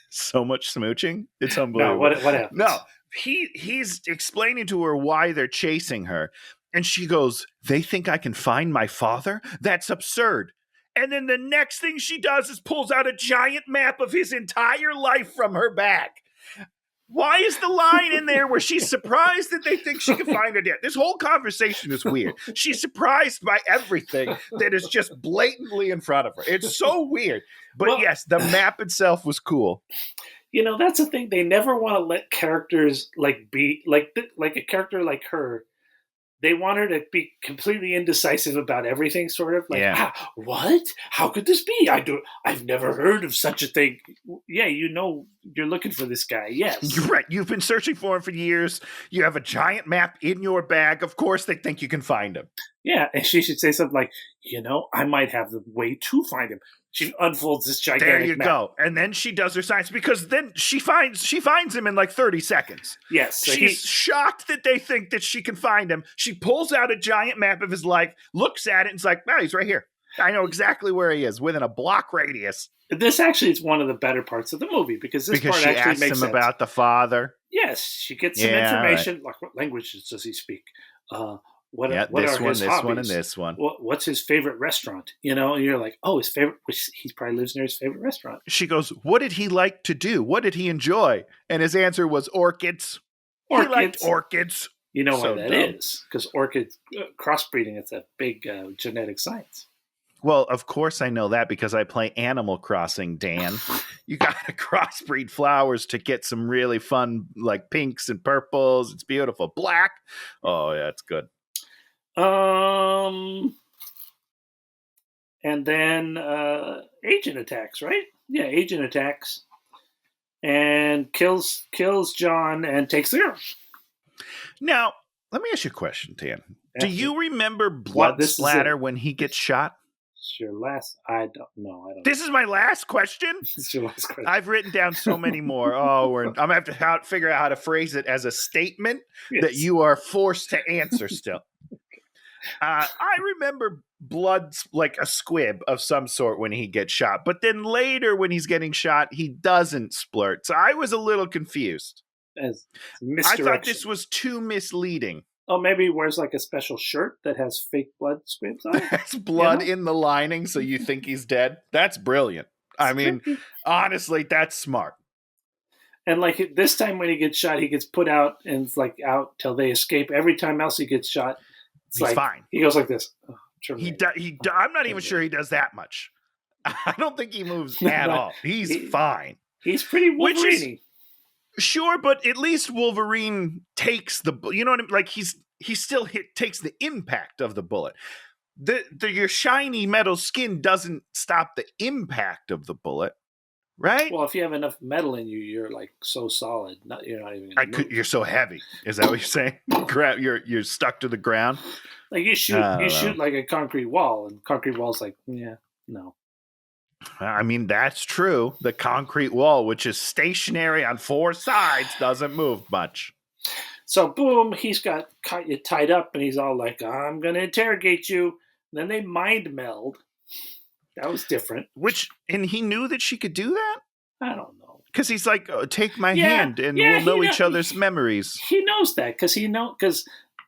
S1: So much smooching. It's unbelievable.
S2: No, what happens?
S1: No, he's explaining to her why they're chasing her. And she goes, they think I can find my father? That's absurd. And then the next thing she does is pulls out a giant map of his entire life from her bag. Why is the line in there where she's surprised that they think she can find her dad? This whole conversation is weird. She's surprised by everything that is just blatantly in front of her. It's so weird. But yes, the map itself was cool.
S2: You know, that's the thing. They never want to let characters be like a character like her. They want her to be completely indecisive about everything, sort of like, what? How could this be? I've never heard of such a thing. Yeah, you know, you're looking for this guy. Yes.
S1: You're right. You've been searching for him for years. You have a giant map in your bag. Of course, they think you can find him.
S2: Yeah, and she should say something like, I might have the way to find him. She unfolds this gigantic map.
S1: There you go. And then she does her science because then she finds him in like 30 seconds.
S2: Yes. So
S1: she's shocked that they think that she can find him. She pulls out a giant map of his life, looks at it, and is like, he's right here. I know exactly where he is within a block radius.
S2: This actually is one of the better parts of the movie because part actually makes sense.
S1: She asks him about the father.
S2: Yes, she gets some information. Right. Like, what languages does he speak? What are his hobbies?
S1: This one.
S2: What's his favorite restaurant? And you're like, his favorite. He probably lives near his favorite restaurant.
S1: She goes, what did he like to do? What did he enjoy? And his answer was orchids. He liked orchids.
S2: You know why that is? Because orchid crossbreeding, it's a big genetic science.
S1: Well, of course I know that because I play Animal Crossing, Dan. You got to crossbreed flowers to get some really fun, like pinks and purples. It's beautiful. Black. Oh, yeah, it's good.
S2: And then Agent attacks, right? Yeah, Agent attacks and kills John and takes the girl.
S1: Now, let me ask you a question, Dan. Do you remember blood splatter when he gets shot?
S2: It's your last. I don't know.
S1: This is my last question?
S2: It's your last question.
S1: I've written down so many more. I'm going to have to figure out how to phrase it as a statement that you are forced to answer still. I remember blood, like a squib of some sort when he gets shot. But then later when he's getting shot, he doesn't splurt. So I was a little confused.
S2: As
S1: I thought this was too misleading.
S2: Oh, maybe he wears like a special shirt that has fake blood squibs on it?
S1: Has blood in the lining so you think he's dead? That's brilliant. I mean, honestly, that's smart.
S2: And like this time when he gets shot, he gets put out and it's like out till they escape. Every time else he gets shot,
S1: he's fine.
S2: He goes like this. Oh,
S1: I'm not even sure he does that much. I don't think he moves at all. He's fine.
S2: He's pretty Wolverine-y.
S1: Sure, but at least Wolverine takes the, you know what I mean? Like he still takes the impact of the bullet. Your shiny metal skin doesn't stop the impact of the bullet, right?
S2: Well, if you have enough metal in you, you're like so solid. You're not even gonna move.
S1: You're so heavy. Is that what you're saying? You're stuck to the ground.
S2: Like you shoot like a concrete wall, and concrete wall's like, no.
S1: I mean, that's true. The concrete wall, which is stationary on 4 sides, doesn't move much.
S2: So boom, he's got tied up, and he's all like, "I'm going to interrogate you." And then they mind meld. That was different.
S1: And he knew that she could do that?
S2: I don't know.
S1: Because he's like, oh, take my
S2: Yeah,
S1: hand and
S2: yeah,
S1: we'll know
S2: he
S1: each
S2: know-
S1: other's memories.
S2: He knows that because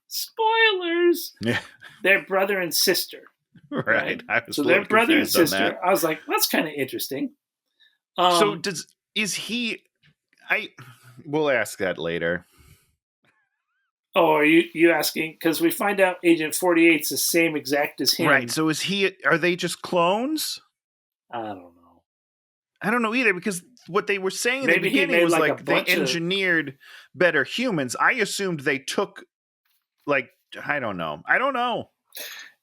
S2: spoilers,
S1: Yeah.
S2: they're brother and sister.
S1: Right. I was
S2: So
S1: a
S2: they're
S1: little
S2: brother and
S1: confused on
S2: sister.
S1: that.
S2: I was like, that's kind of interesting.
S1: So we'll ask that later.
S2: Oh, are you asking? Because we find out Agent 48's the same exact as him.
S1: Right. So are they just clones?
S2: I don't know.
S1: I don't know either, because what they were saying
S2: Maybe
S1: in the
S2: he
S1: beginning
S2: made
S1: was
S2: like
S1: like
S2: a
S1: they
S2: bunch of-
S1: engineered better humans. I assumed they took, like, I don't know.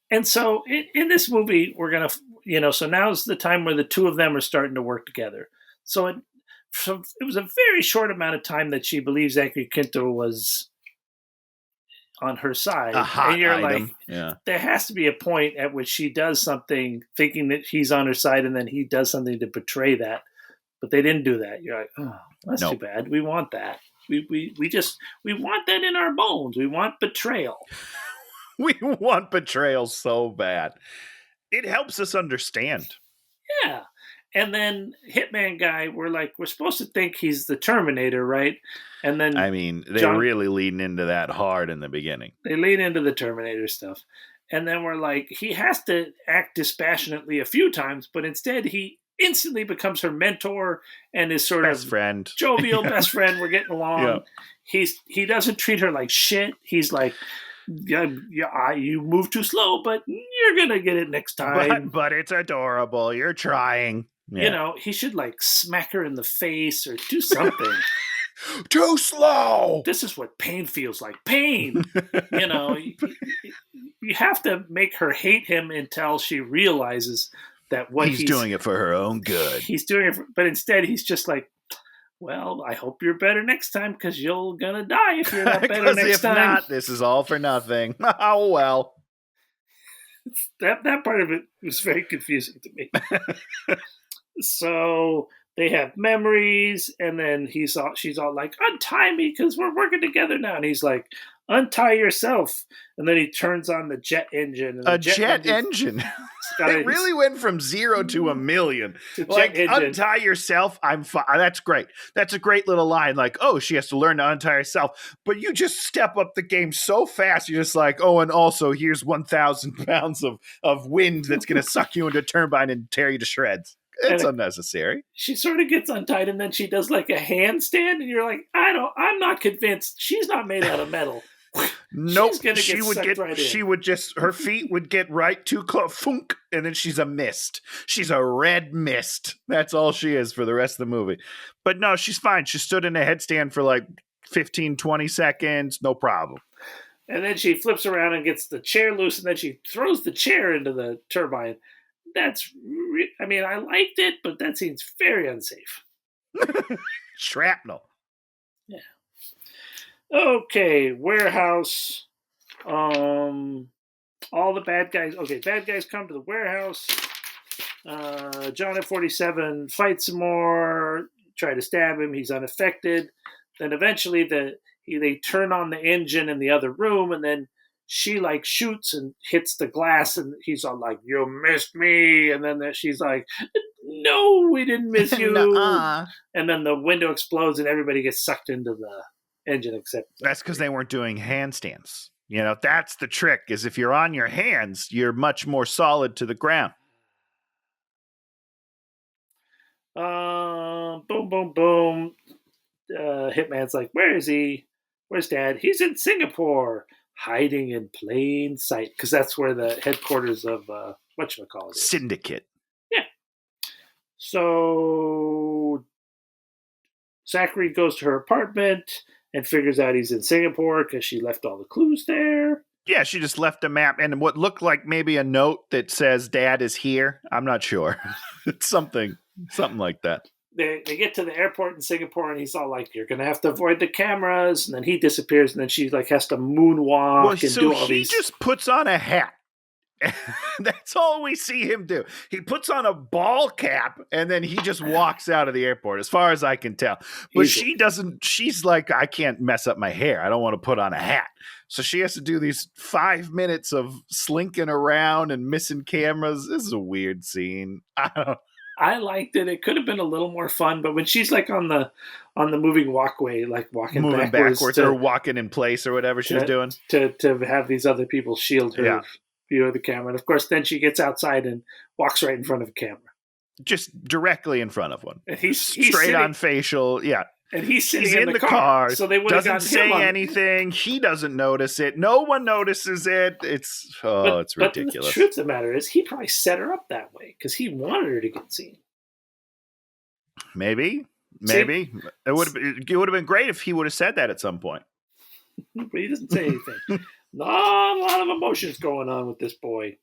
S2: And so in this movie, we're going to, so now's the time where the two of them are starting to work together. So it was a very short amount of time that she believes Zachary Quinto was on her side.
S1: A hot
S2: and you're
S1: item.
S2: like,
S1: Yeah.
S2: there has to be a point at which she does something thinking that he's on her side, and then he does something to betray that. But they didn't do that. You're like, oh, that's too bad. We want that. We want that in our bones. We want betrayal.
S1: We want betrayal so bad. It helps us understand.
S2: Yeah. And then Hitman guy, we're supposed to think he's the Terminator, right? And then
S1: I mean, they're really leading into that hard in the beginning.
S2: They lean into the Terminator stuff. And then we're like, he has to act dispassionately a few times, but instead he instantly becomes her mentor and is sort
S1: best
S2: of
S1: friend.
S2: Jovial best friend. We're getting along. Yeah. He doesn't treat her like shit. He's like, you move too slow, but you're gonna get it next time.
S1: But it's adorable. You're trying. Yeah.
S2: He should like smack her in the face or do something.
S1: Too slow.
S2: This is what pain feels like. Pain. You have to make her hate him until she realizes that what
S1: he's doing it for her own good.
S2: He's doing it, but instead he's just like, well, I hope you're better next time because you're gonna die if you're not better next time.
S1: If not, this is all for nothing. Oh well.
S2: That part of it was very confusing to me. So they have memories, and then she's all like, untie me because we're working together now. And he's like, untie yourself. And then he turns on the jet engine. And
S1: a jet engine? It really went from 0 to a million. Like, untie yourself, I'm fine. That's great. That's a great little line. Like, oh, she has to learn to untie herself. But you just step up the game so fast. You're just like, oh, and also here's 1,000 pounds of wind that's going to suck you into a turbine and tear you to shreds. It's unnecessary.
S2: She sort of gets untied, and then she does like a handstand, and you're like, I'm not convinced. She's not made out of metal.
S1: Nope. She would just, her feet would get right too close, funk, and then she's a mist. She's a red mist. That's all she is for the rest of the movie. But no, she's fine. She stood in a headstand for like 15, 20 seconds. No problem.
S2: And then she flips around and gets the chair loose, and then she throws the chair into the turbine. I liked it, but that seems very unsafe.
S1: Shrapnel.
S2: Yeah. Okay, warehouse. All the bad guys. Okay, bad guys come to the warehouse. John at 47 fights some more. Try to stab him. He's unaffected. Then eventually they turn on the engine in the other room, and then she like shoots and hits the glass, and he's all like, "You missed me," and then she's like, "No, we didn't miss you." And then the window explodes, and everybody gets sucked into the engine except.
S1: That's because they weren't doing handstands. That's the trick. Is if you're on your hands, you're much more solid to the ground.
S2: Boom, boom, boom. Hitman's like, "Where is he? Where's Dad? He's in Singapore." Hiding in plain sight, because that's where the headquarters of whatchamacallit is.
S1: Syndicate.
S2: Yeah. So Zachary goes to her apartment and figures out he's in Singapore because she left all the clues there.
S1: Yeah, she just left a map and what looked like maybe a note that says Dad is here. I'm not sure. It's something like that.
S2: They get to the airport in Singapore, and he's all like, "You're gonna have to avoid the cameras." And then he disappears, and then she like has to moonwalk and do all these.
S1: He just puts on a hat. That's all we see him do. He puts on a ball cap and then he just walks out of the airport, as far as I can tell. But she doesn't. She's like, I can't mess up my hair. I don't want to put on a hat. So she has to do these 5 minutes of slinking around and missing cameras. This is a weird scene.
S2: I liked it. It could have been a little more fun, but when she's like on the moving walkway, like moving backwards
S1: or walking in place or whatever she's doing
S2: to have these other people shield her view of the camera, and of course, then she gets outside and walks right in front of a camera,
S1: just directly in front of one.
S2: And he's
S1: straight
S2: sitting,
S1: on facial, yeah.
S2: And he's sitting in the car, so they would have
S1: doesn't say anything. He doesn't notice it. No one notices it. It's ridiculous.
S2: But the truth of the matter is, he probably set her up that way because he wanted her to get seen.
S1: Maybe it would have been great if he would have said that at some point.
S2: But he doesn't say anything. Not a lot of emotions going on with this boy.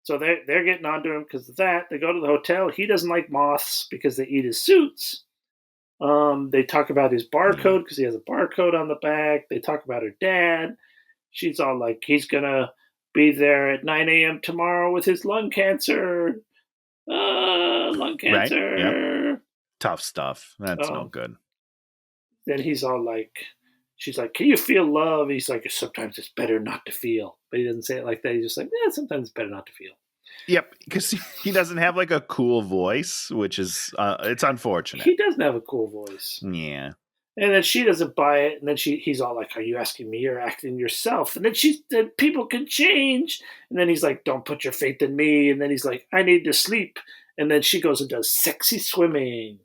S2: So they're getting onto him because of that. They go to the hotel. He doesn't like moths because they eat his suits. They talk about his barcode because he has a barcode on the back. They talk about her dad. She's all like, he's going to be there at 9 a.m. tomorrow with his lung cancer. Lung cancer.
S1: Right? Yep. Tough stuff. That's no good.
S2: Then he's all like, she's like, can you feel love? He's like, sometimes it's better not to feel. But he doesn't say it like that. He's just like, sometimes it's better not to feel.
S1: Yep, because he doesn't have like a cool voice, which is, it's unfortunate.
S2: He doesn't have a cool voice.
S1: Yeah.
S2: And then she doesn't buy it. And then he's all like, are you asking me or acting yourself? And then people can change. And then he's like, don't put your faith in me. And then he's like, I need to sleep. And then she goes and does sexy swimming.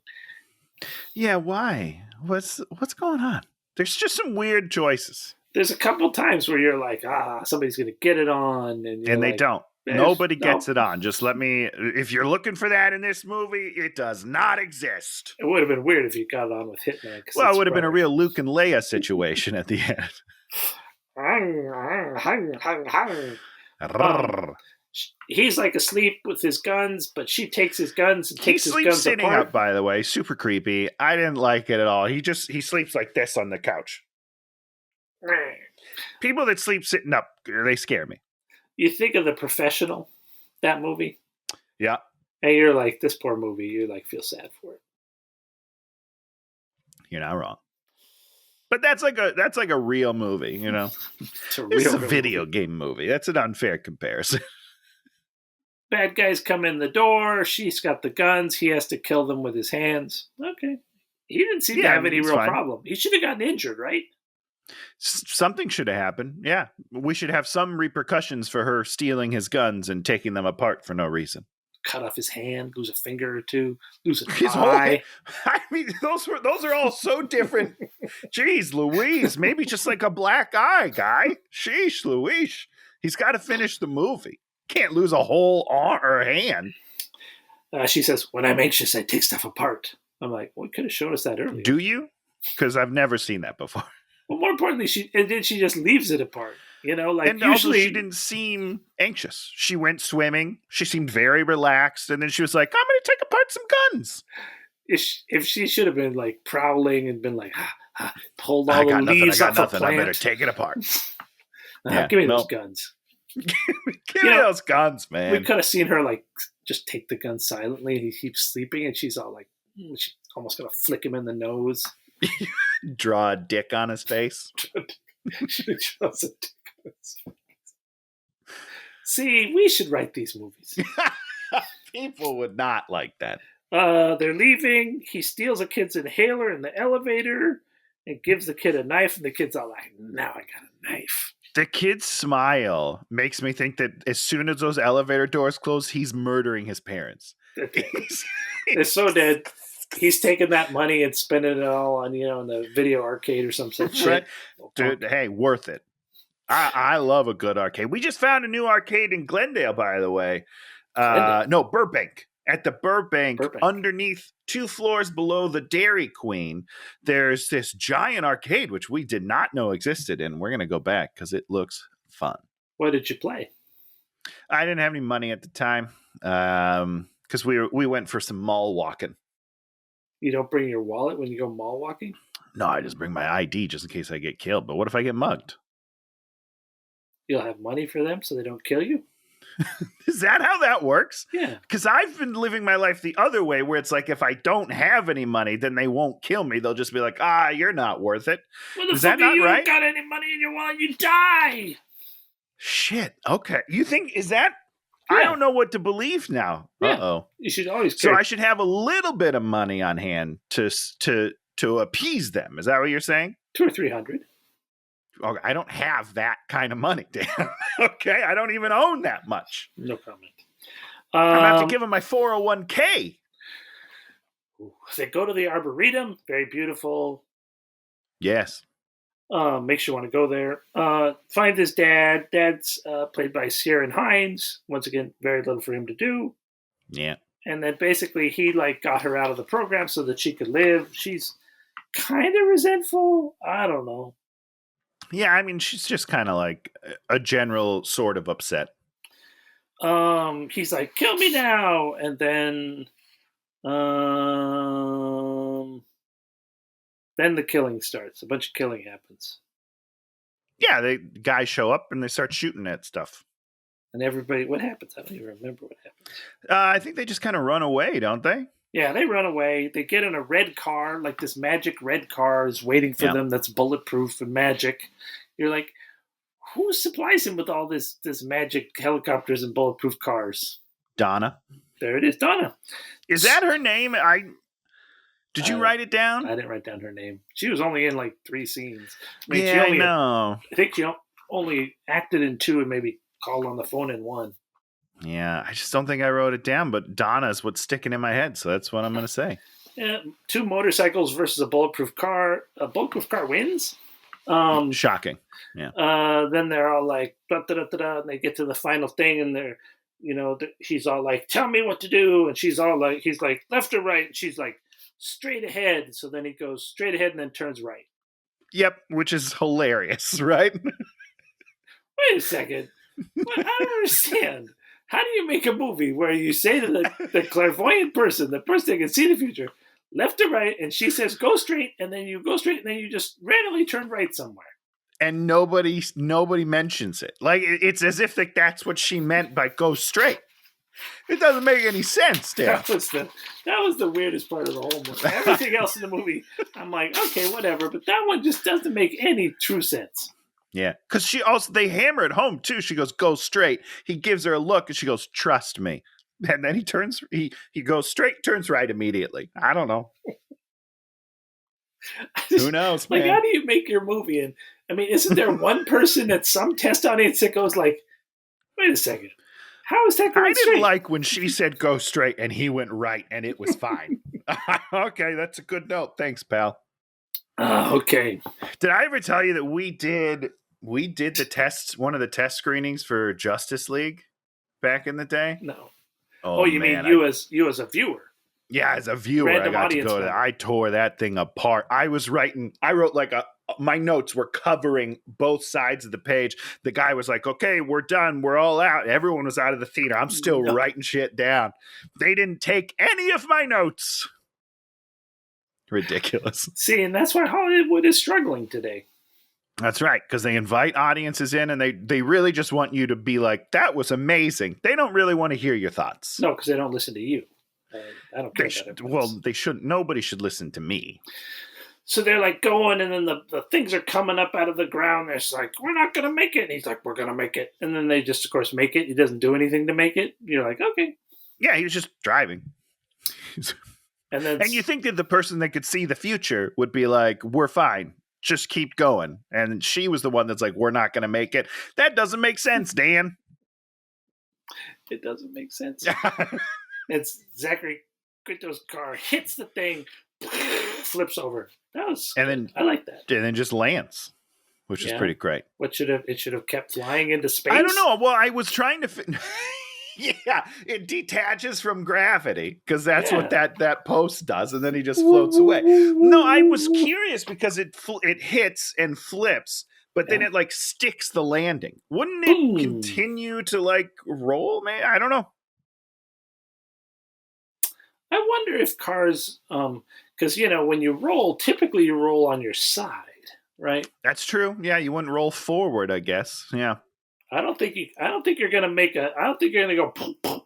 S1: Yeah, why? What's going on? There's just some weird choices.
S2: There's a couple times where you're like, somebody's going to get it on. And
S1: they like, don't. Nobody gets it on. Just if you're looking for that in this movie, it does not exist.
S2: It would have been weird if you got it on with Hitman.
S1: Well, it would have been a real Luke and Leia situation at the end.
S2: He's like asleep with his guns, but she takes his guns and takes his guns
S1: apart. He sleeps sitting up, by the way. Super creepy. I didn't like it at all. He sleeps like this on the couch. People that sleep sitting up, they scare me.
S2: You think of The Professional, that movie?
S1: Yeah.
S2: And you're like, this poor movie, you like feel sad for it.
S1: You're not wrong. But that's like a real movie, you know?
S2: It's
S1: a video game movie. That's an unfair comparison.
S2: Bad guys come in the door. She's got the guns. He has to kill them with his hands. Okay. He didn't seem to have any real problem. He should have gotten injured, right?
S1: Something should have happened. Yeah. We should have some repercussions for her stealing his guns and taking them apart for no reason.
S2: Cut off his hand, lose a finger or two, lose his eye.
S1: I mean, those are all so different. Jeez, Louise, maybe just like a black eye, guy. Sheesh, Louise. He's got to finish the movie. Can't lose a whole arm or hand.
S2: She says, when I'm anxious, I take stuff apart. I'm like, well, you could have shown us that earlier.
S1: Do you? Because I've never seen that before.
S2: Well, more importantly, she just leaves it apart. You know, like
S1: and usually also she didn't seem anxious. She went swimming. She seemed very relaxed, and then she was like, "I'm going to take apart some guns."
S2: If she should have been like prowling and been like, pulled all the leaves off a plant.
S1: I better take it apart.
S2: Give me those guns.
S1: Give me those guns, man.
S2: We could have seen her like just take the gun silently, and he keeps sleeping, and she's all like, she's almost going to flick him in the nose.
S1: Draw a dick on his face.
S2: See, we should write these movies.
S1: People would not like that.
S2: They're leaving. He steals a kid's inhaler in the elevator and gives the kid a knife, and the kid's all like, now I got a knife.
S1: The kid's smile makes me think that as soon as those elevator doors close, he's murdering his parents.
S2: They're so dead. He's taking that money and spending it all on, in the video arcade or some such shit.
S1: Dude, hey, worth it. I love a good arcade. We just found a new arcade in Glendale, by the way. No, Burbank. At the Burbank, underneath 2 floors below the Dairy Queen, there's this giant arcade, which we did not know existed. And we're going to go back because it looks fun.
S2: What did you play?
S1: I didn't have any money at the time because we went for some mall walking.
S2: You don't bring your wallet when you go mall walking?
S1: No, I just bring my ID just in case I get killed. But what if I get mugged?
S2: You'll have money for them so they don't kill you.
S1: Is that how that works?
S2: Yeah.
S1: Because I've been living my life the other way, where it's like if I don't have any money, then they won't kill me. They'll just be like, you're not worth it.
S2: Well, the
S1: Is that not
S2: you
S1: right?
S2: got any money in your wallet, you die.
S1: Shit. Okay. You think, is that?
S2: Yeah.
S1: I don't know what to believe now.
S2: Yeah.
S1: Uh-oh.
S2: You should always
S1: So
S2: carry.
S1: I should have a little bit of money on hand to appease them. Is that what you're saying?
S2: 200 or 300.
S1: Okay, I don't have that kind of money, Dan. Okay, I don't even own that much.
S2: No comment.
S1: I'm going to have to give them my 401k.
S2: They go to the Arboretum. Very beautiful.
S1: Yes.
S2: Makes you want to go there. Find his dad. Dad's played by Ciaran Hinds. Once again, very little for him to do.
S1: Yeah.
S2: And then basically he got her out of the program so that she could live. She's kind of resentful. I don't know.
S1: Yeah, I mean, she's just kind of like a general sort of upset.
S2: He's like, kill me now. And then the killing starts. A bunch of killing happens.
S1: Yeah, the guys show up and they start shooting at stuff.
S2: And everybody, what happens? I don't even remember what happens.
S1: I think they just kind of run away, don't they?
S2: Yeah, they run away. They get in a red car, like this magic red car is waiting for them that's bulletproof and magic. You're like, who supplies him with all this magic helicopters and bulletproof cars?
S1: Donna.
S2: There it is, Donna.
S1: Is that her name? Did you write it down?
S2: I didn't write down her name. She was only in like 3 scenes. I mean,
S1: I know.
S2: I think she only acted in 2 and maybe called on the phone in 1.
S1: Yeah, I just don't think I wrote it down, but Donna's what's sticking in my head, so that's what I'm going to say.
S2: 2 motorcycles versus a bulletproof car. A bulletproof car wins.
S1: Shocking. Yeah.
S2: Then they're all like, da, da, da, da, da, and they get to the final thing, and they're, he's all like, tell me what to do, and he's like, left or right, and she's like, straight ahead. So then he goes straight ahead and then turns right.
S1: Yep, which is hilarious, right?
S2: Wait a second. I don't understand. How do you make a movie where you say to the clairvoyant person, the person that can see the future, left to right, and she says go straight, and then you go straight, and then you just randomly turn right somewhere?
S1: And nobody mentions it. Like, it's as if that's what she meant by go straight. It doesn't make any sense, Dan.
S2: That was the weirdest part of the whole movie. Everything else in the movie, I'm like, okay, whatever. But that one just doesn't make any true sense.
S1: Yeah, because they hammer it home too. She goes, "Go straight." He gives her a look, and she goes, "Trust me." And then he goes straight, turns right immediately. I don't know. Who knows, man?
S2: Like, how do you make your movie? And I mean, isn't there one person at some test audience that goes like, "Wait a second, how is that going straight?"
S1: I didn't like when she said "go straight" and he went right, and it was fine. Okay, that's a good note. Thanks, pal.
S2: Okay.
S1: Did I ever tell you that we did the tests, one of the test screenings for Justice League back in the day?
S2: No.
S1: Oh,
S2: you
S1: man,
S2: mean you as a viewer?
S1: Yeah, as a viewer,
S2: Random
S1: I got to go to that. I tore that thing apart. I wrote like my notes were covering both sides of the page. The guy was like, okay, we're done. We're all out. Everyone was out of the theater. I'm still writing shit down. They didn't take any of my notes. Ridiculous.
S2: See, and that's why Hollywood is struggling today.
S1: That's right, because they invite audiences in, and they really just want you to be like, that was amazing. They don't really want to hear your thoughts.
S2: No, because they don't listen to you. I don't care
S1: they shouldn't. Nobody should listen to me.
S2: So they're like going, and then the things are coming up out of the ground. They're just like, we're not going to make it. And he's like, we're going to make it. And then they just, of course, make it. He doesn't do anything to make it. You're like, okay.
S1: Yeah, he was just driving.
S2: And
S1: you think that the person that could see the future would be like, we're fine. Just keep going. And she was the one that's like, we're not going to make it. That doesn't make sense, Dan.
S2: It doesn't make sense. It's Zachary Quinto's car hits the thing, flips over. I like that.
S1: And then just lands, which is pretty great.
S2: It should have kept flying into space.
S1: I don't know. Well, I was trying to yeah, it detaches from gravity because that's what that post does, and then he just floats away. No, I was curious because it hits and flips, but then it like sticks the landing. Wouldn't it continue to like roll? Man, I don't know.
S2: I wonder if cars, because when you roll, typically you roll on your side, right?
S1: That's true. Yeah, you wouldn't roll forward, I guess. Yeah.
S2: I don't think you're gonna make a. I don't think you're gonna go.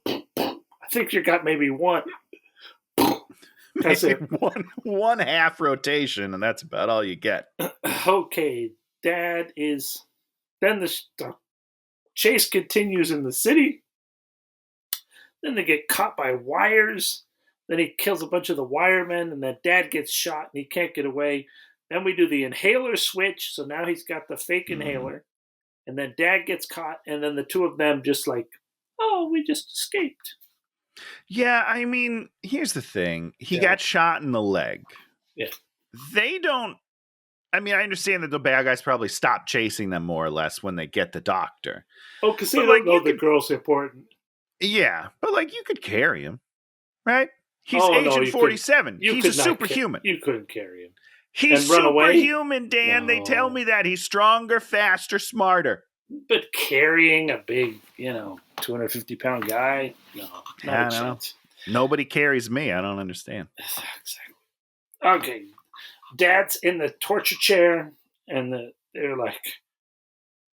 S2: I think you got maybe one. That's
S1: Maybe
S2: it.
S1: one half rotation, and that's about all you get.
S2: Okay, Dad is. Then the chase continues in the city. Then they get caught by wires. Then he kills a bunch of the wiremen, and then Dad gets shot and he can't get away. Then we do the inhaler switch, so now he's got the fake inhaler. And then Dad gets caught, and then the two of them just like, oh, we just escaped.
S1: Yeah, I mean, here's the thing. He
S2: Yeah.
S1: got shot in the leg.
S2: Yeah.
S1: They don't. I mean, I understand that the bad guys probably stop chasing them more or less when they get the doctor.
S2: Oh, because they
S1: But,
S2: don't
S1: like,
S2: know
S1: you
S2: the
S1: could-
S2: girl's important.
S1: Yeah, but like you could carry him, right? He's
S2: Oh, no,
S1: Agent
S2: you
S1: 47.
S2: You
S1: He's a
S2: could not
S1: superhuman.
S2: You couldn't carry him.
S1: He's
S2: and run away?
S1: superhuman, Dan. They tell
S2: No.
S1: me that he's stronger, faster, smarter.
S2: But carrying a big, 250-pound guy, no,
S1: I
S2: not a
S1: don't know.
S2: chance.
S1: Nobody carries me. I don't understand.
S2: Exactly. Okay, Dad's in the torture chair, and they're like,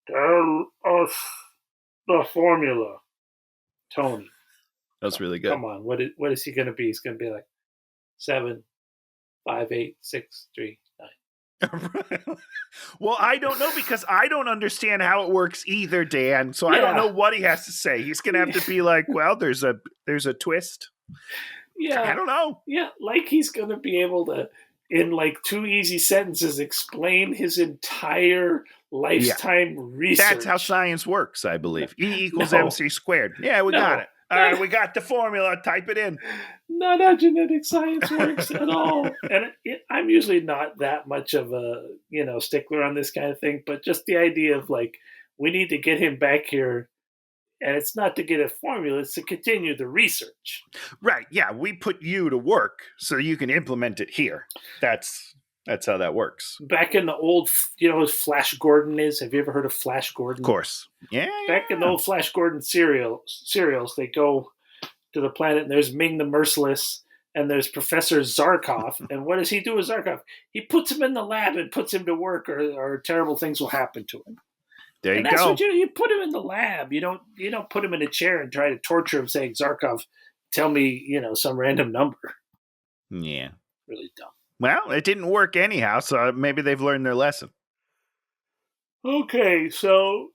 S2: "Tell us the formula, Tony."
S1: That's really good.
S2: Come on, what is he going to be? He's going to be like 7, 5, 8, 6, 3, 9.
S1: Well, I don't know because I don't understand how it works either, Dan. So I don't know what he has to say. He's gonna have to be like, well, there's a twist.
S2: Yeah,
S1: I don't know.
S2: Yeah, like he's going to be able to, in like 2 easy sentences, explain his entire lifetime research.
S1: That's how science works, I believe. E equals
S2: No.
S1: MC squared. Yeah, we got it. All right, we got the formula. Type it in.
S2: Not how genetic science works at all. And I'm usually not that much of a stickler on this kind of thing, but just the idea of like we need to get him back here, and it's not to get a formula; it's to continue the research.
S1: Right. Yeah, we put you to work so you can implement it here. That's how that works.
S2: Back in the old, who Flash Gordon is. Have you ever heard of Flash Gordon?
S1: Of course. Yeah.
S2: Back in the old Flash Gordon serials, they go to the planet, and there's Ming the Merciless, and there's Professor Zarkov. And what does he do with Zarkov? He puts him in the lab and puts him to work, or terrible things will happen to him.
S1: There
S2: And
S1: you
S2: that's
S1: go.
S2: what you put him in the lab. You don't put him in a chair and try to torture him, saying, Zarkov, tell me, some random number.
S1: Yeah.
S2: Really dumb.
S1: Well, it didn't work anyhow, so maybe they've learned their lesson.
S2: Okay, so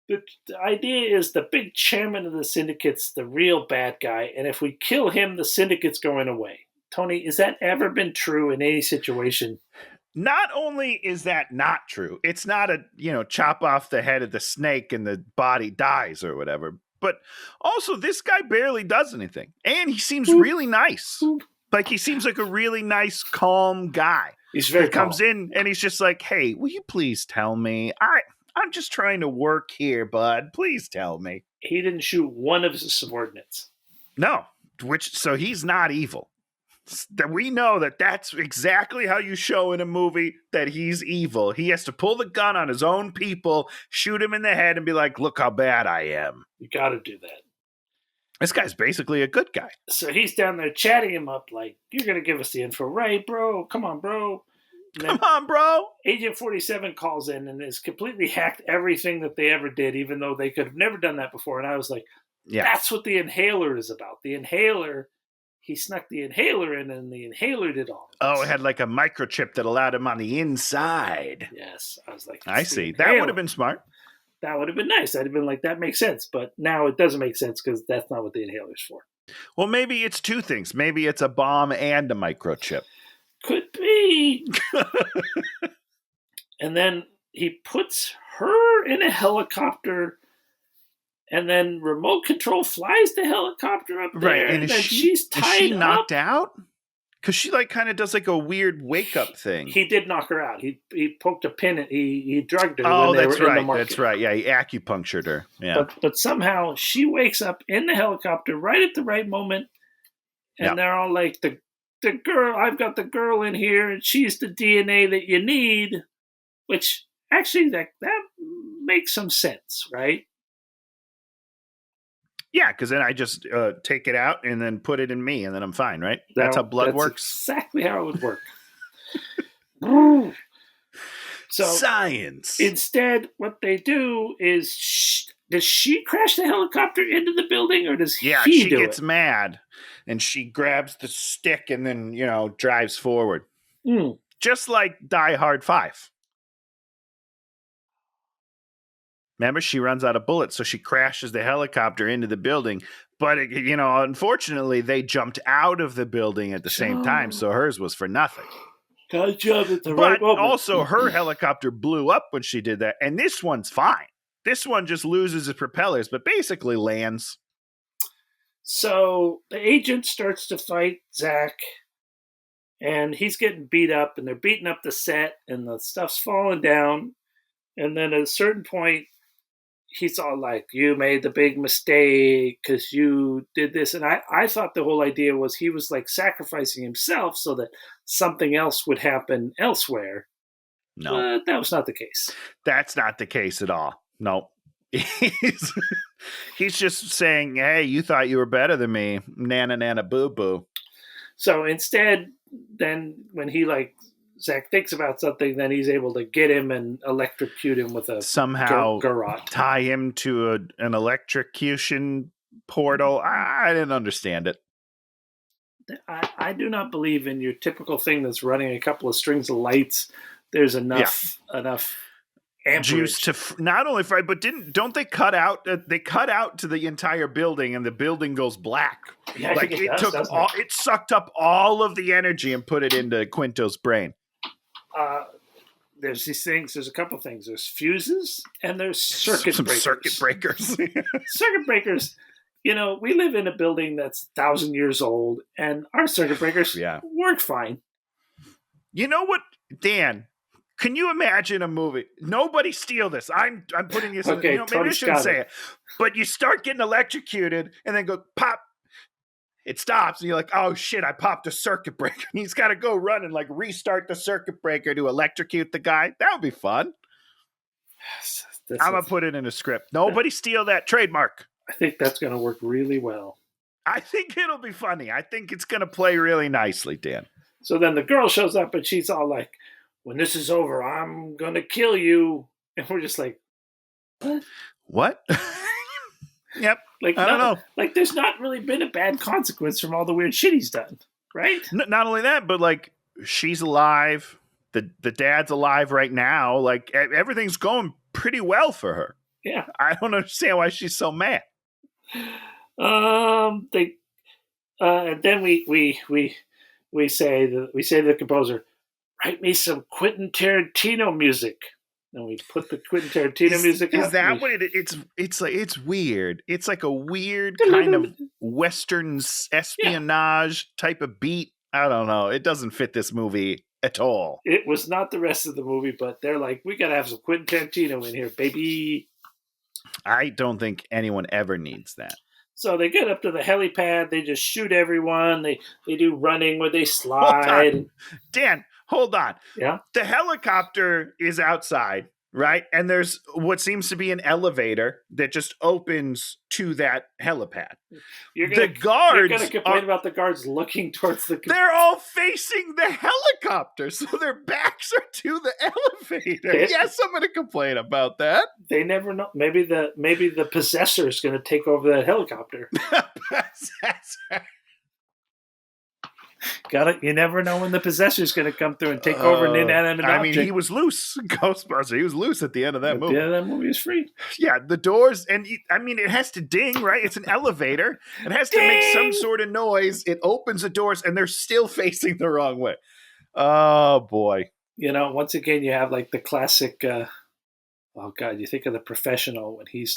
S2: the idea is the big chairman of the syndicate's the real bad guy, and if we kill him, the syndicate's going away. Tony, has that ever been true in any situation?
S1: Not only is that not true, it's not a, chop off the head of the snake and the body dies or whatever, but also this guy barely does anything. And he seems really nice. Like he seems like a really nice, calm guy.
S2: He's very
S1: He comes in and he's just like, hey, will you please tell me? I'm just trying to work here, bud. Please tell me.
S2: He didn't shoot one of his subordinates.
S1: No, so he's not evil. That we know that's exactly how you show in a movie that he's evil. He has to pull the gun on his own people, shoot him in the head, and be like, look how bad I am.
S2: You got to do that.
S1: This guy's basically a good guy.
S2: So he's down there chatting him up like, you're going to give us the info, right, bro? Come on, bro.
S1: Come on, bro.
S2: Agent 47 calls in and has completely hacked everything that they ever did, even though they could have never done that before. And I was like, that's what the inhaler is about. The inhaler, he snuck the inhaler in, and the inhaler did all.
S1: Oh, it had like a microchip that allowed him on the inside.
S2: Yes. I was like,
S1: I see. That would have been smart.
S2: That would have been nice. I'd have been like, that makes sense. But now it doesn't make sense because that's not what the inhaler's for.
S1: Well, maybe it's two things. Maybe it's a bomb and a microchip.
S2: Could be. And then he puts her in a helicopter, and then remote control flies the helicopter up there.
S1: Right. And
S2: then she's tied
S1: is she knocked
S2: up.
S1: out? Because she kind of does a weird wake up thing.
S2: He did knock her out. He poked a pin and he drugged her.
S1: Oh,
S2: when they
S1: that's
S2: were
S1: right.
S2: In the market.
S1: That's right. Yeah, he acupunctured her. Yeah.
S2: But somehow she wakes up in the helicopter right at the right moment, and they're all like, the girl, I've got the girl in here, and she's the DNA that you need. Which actually that makes some sense, right?
S1: Yeah, because then I just take it out and then put it in me, and then I'm fine, right? That's how blood works.
S2: Exactly how it would work. So
S1: Science.
S2: instead, what they do is, does she crash the helicopter into the building, or does
S1: Yeah,
S2: he
S1: she
S2: do
S1: gets
S2: it?
S1: mad and she grabs the stick and then, drives forward.
S2: Mm.
S1: Just like Die Hard 5. Remember, she runs out of bullets, so she crashes the helicopter into the building. But, unfortunately, they jumped out of the building at the same time, so hers was for nothing.
S2: Got jump at the right
S1: But
S2: moment.
S1: also, her helicopter blew up when she did that, and this one's fine. This one just loses its propellers, but basically lands.
S2: So the agent starts to fight Zach, and he's getting beat up, and they're beating up the set, and the stuff's falling down. And then at a certain point, he's all like, "You made the big mistake because you did this." And I thought the whole idea was he was like sacrificing himself so that something else would happen elsewhere.
S1: No.
S2: But that was not the case.
S1: That's not the case at all. No. He's just saying, hey, you thought you were better than me. Nana, nana, boo, boo.
S2: So instead, then when Zach thinks about something, then he's able to get him and electrocute him with a
S1: somehow
S2: garrote.
S1: Tie him to an electrocution portal. I didn't understand it.
S2: I do not believe in your typical thing that's running a couple of strings of lights. There's enough amperage.
S1: Juice to not only fry, but don't they cut out? They cut out to the entire building, and the building goes black.
S2: Yeah, like
S1: it sucked up all of the energy and put it into Quinto's brain.
S2: There's these things. There's a couple of things. There's fuses and there's circuit breakers. Circuit breakers. We live in a building that's 1,000 years old, and our circuit breakers work fine.
S1: You know what, Dan? Can you imagine a movie? Nobody steal this. I'm putting this.
S2: Okay,
S1: maybe I shouldn't say it, but you start getting electrocuted, and then go pop. It stops, and you're like, "Oh shit! I popped a circuit breaker." And he's got to go run and restart the circuit breaker to electrocute the guy. That would be fun. I'm gonna put it in a script. Nobody steal that trademark.
S2: I think that's gonna work really well.
S1: I think it'll be funny. I think it's gonna play really nicely, Dan.
S2: So then the girl shows up, and she's all like, "When this is over, I'm gonna kill you." And we're just like,
S1: "What?" Yep.
S2: I don't know. There's not really been a bad consequence from all the weird shit he's done, right?
S1: Not only that, but she's alive. The dad's alive right now. Everything's going pretty well for her.
S2: Yeah.
S1: I don't understand why she's so mad.
S2: And then we say to the composer, "Write me some Quentin Tarantino music." And we put the Quentin Tarantino music.
S1: Is that what it is? It's weird. It's like a weird kind of Western espionage type of beat. I don't know. It doesn't fit this movie at all.
S2: It was not the rest of the movie, but they're like, we got to have some Quentin Tarantino in here, baby.
S1: I don't think anyone ever needs that.
S2: So they get up to the helipad. They just shoot everyone. They do running where they slide.
S1: Dan, hold on.
S2: Yeah.
S1: The helicopter is outside, right? And there's what seems to be an elevator that just opens to that helipad. You're going
S2: to complain about the guards looking towards the...
S1: They're all facing the helicopter, so their backs are to the elevator. Yes, I'm going to complain about that.
S2: They never know. Maybe the possessor is going to take over that helicopter.
S1: Possessor.
S2: You never know when the possessor is going to come through and take over an inanimate object.
S1: He was loose. Ghostbuster. He was loose at the end of that movie.
S2: The end of that movie is free.
S1: Yeah, the doors, and it has to ding, right? It's an elevator. It has to make some sort of noise. It opens the doors, and they're still facing the wrong way. Oh, boy.
S2: Once again, you have the classic, oh, God, you think of The Professional when he's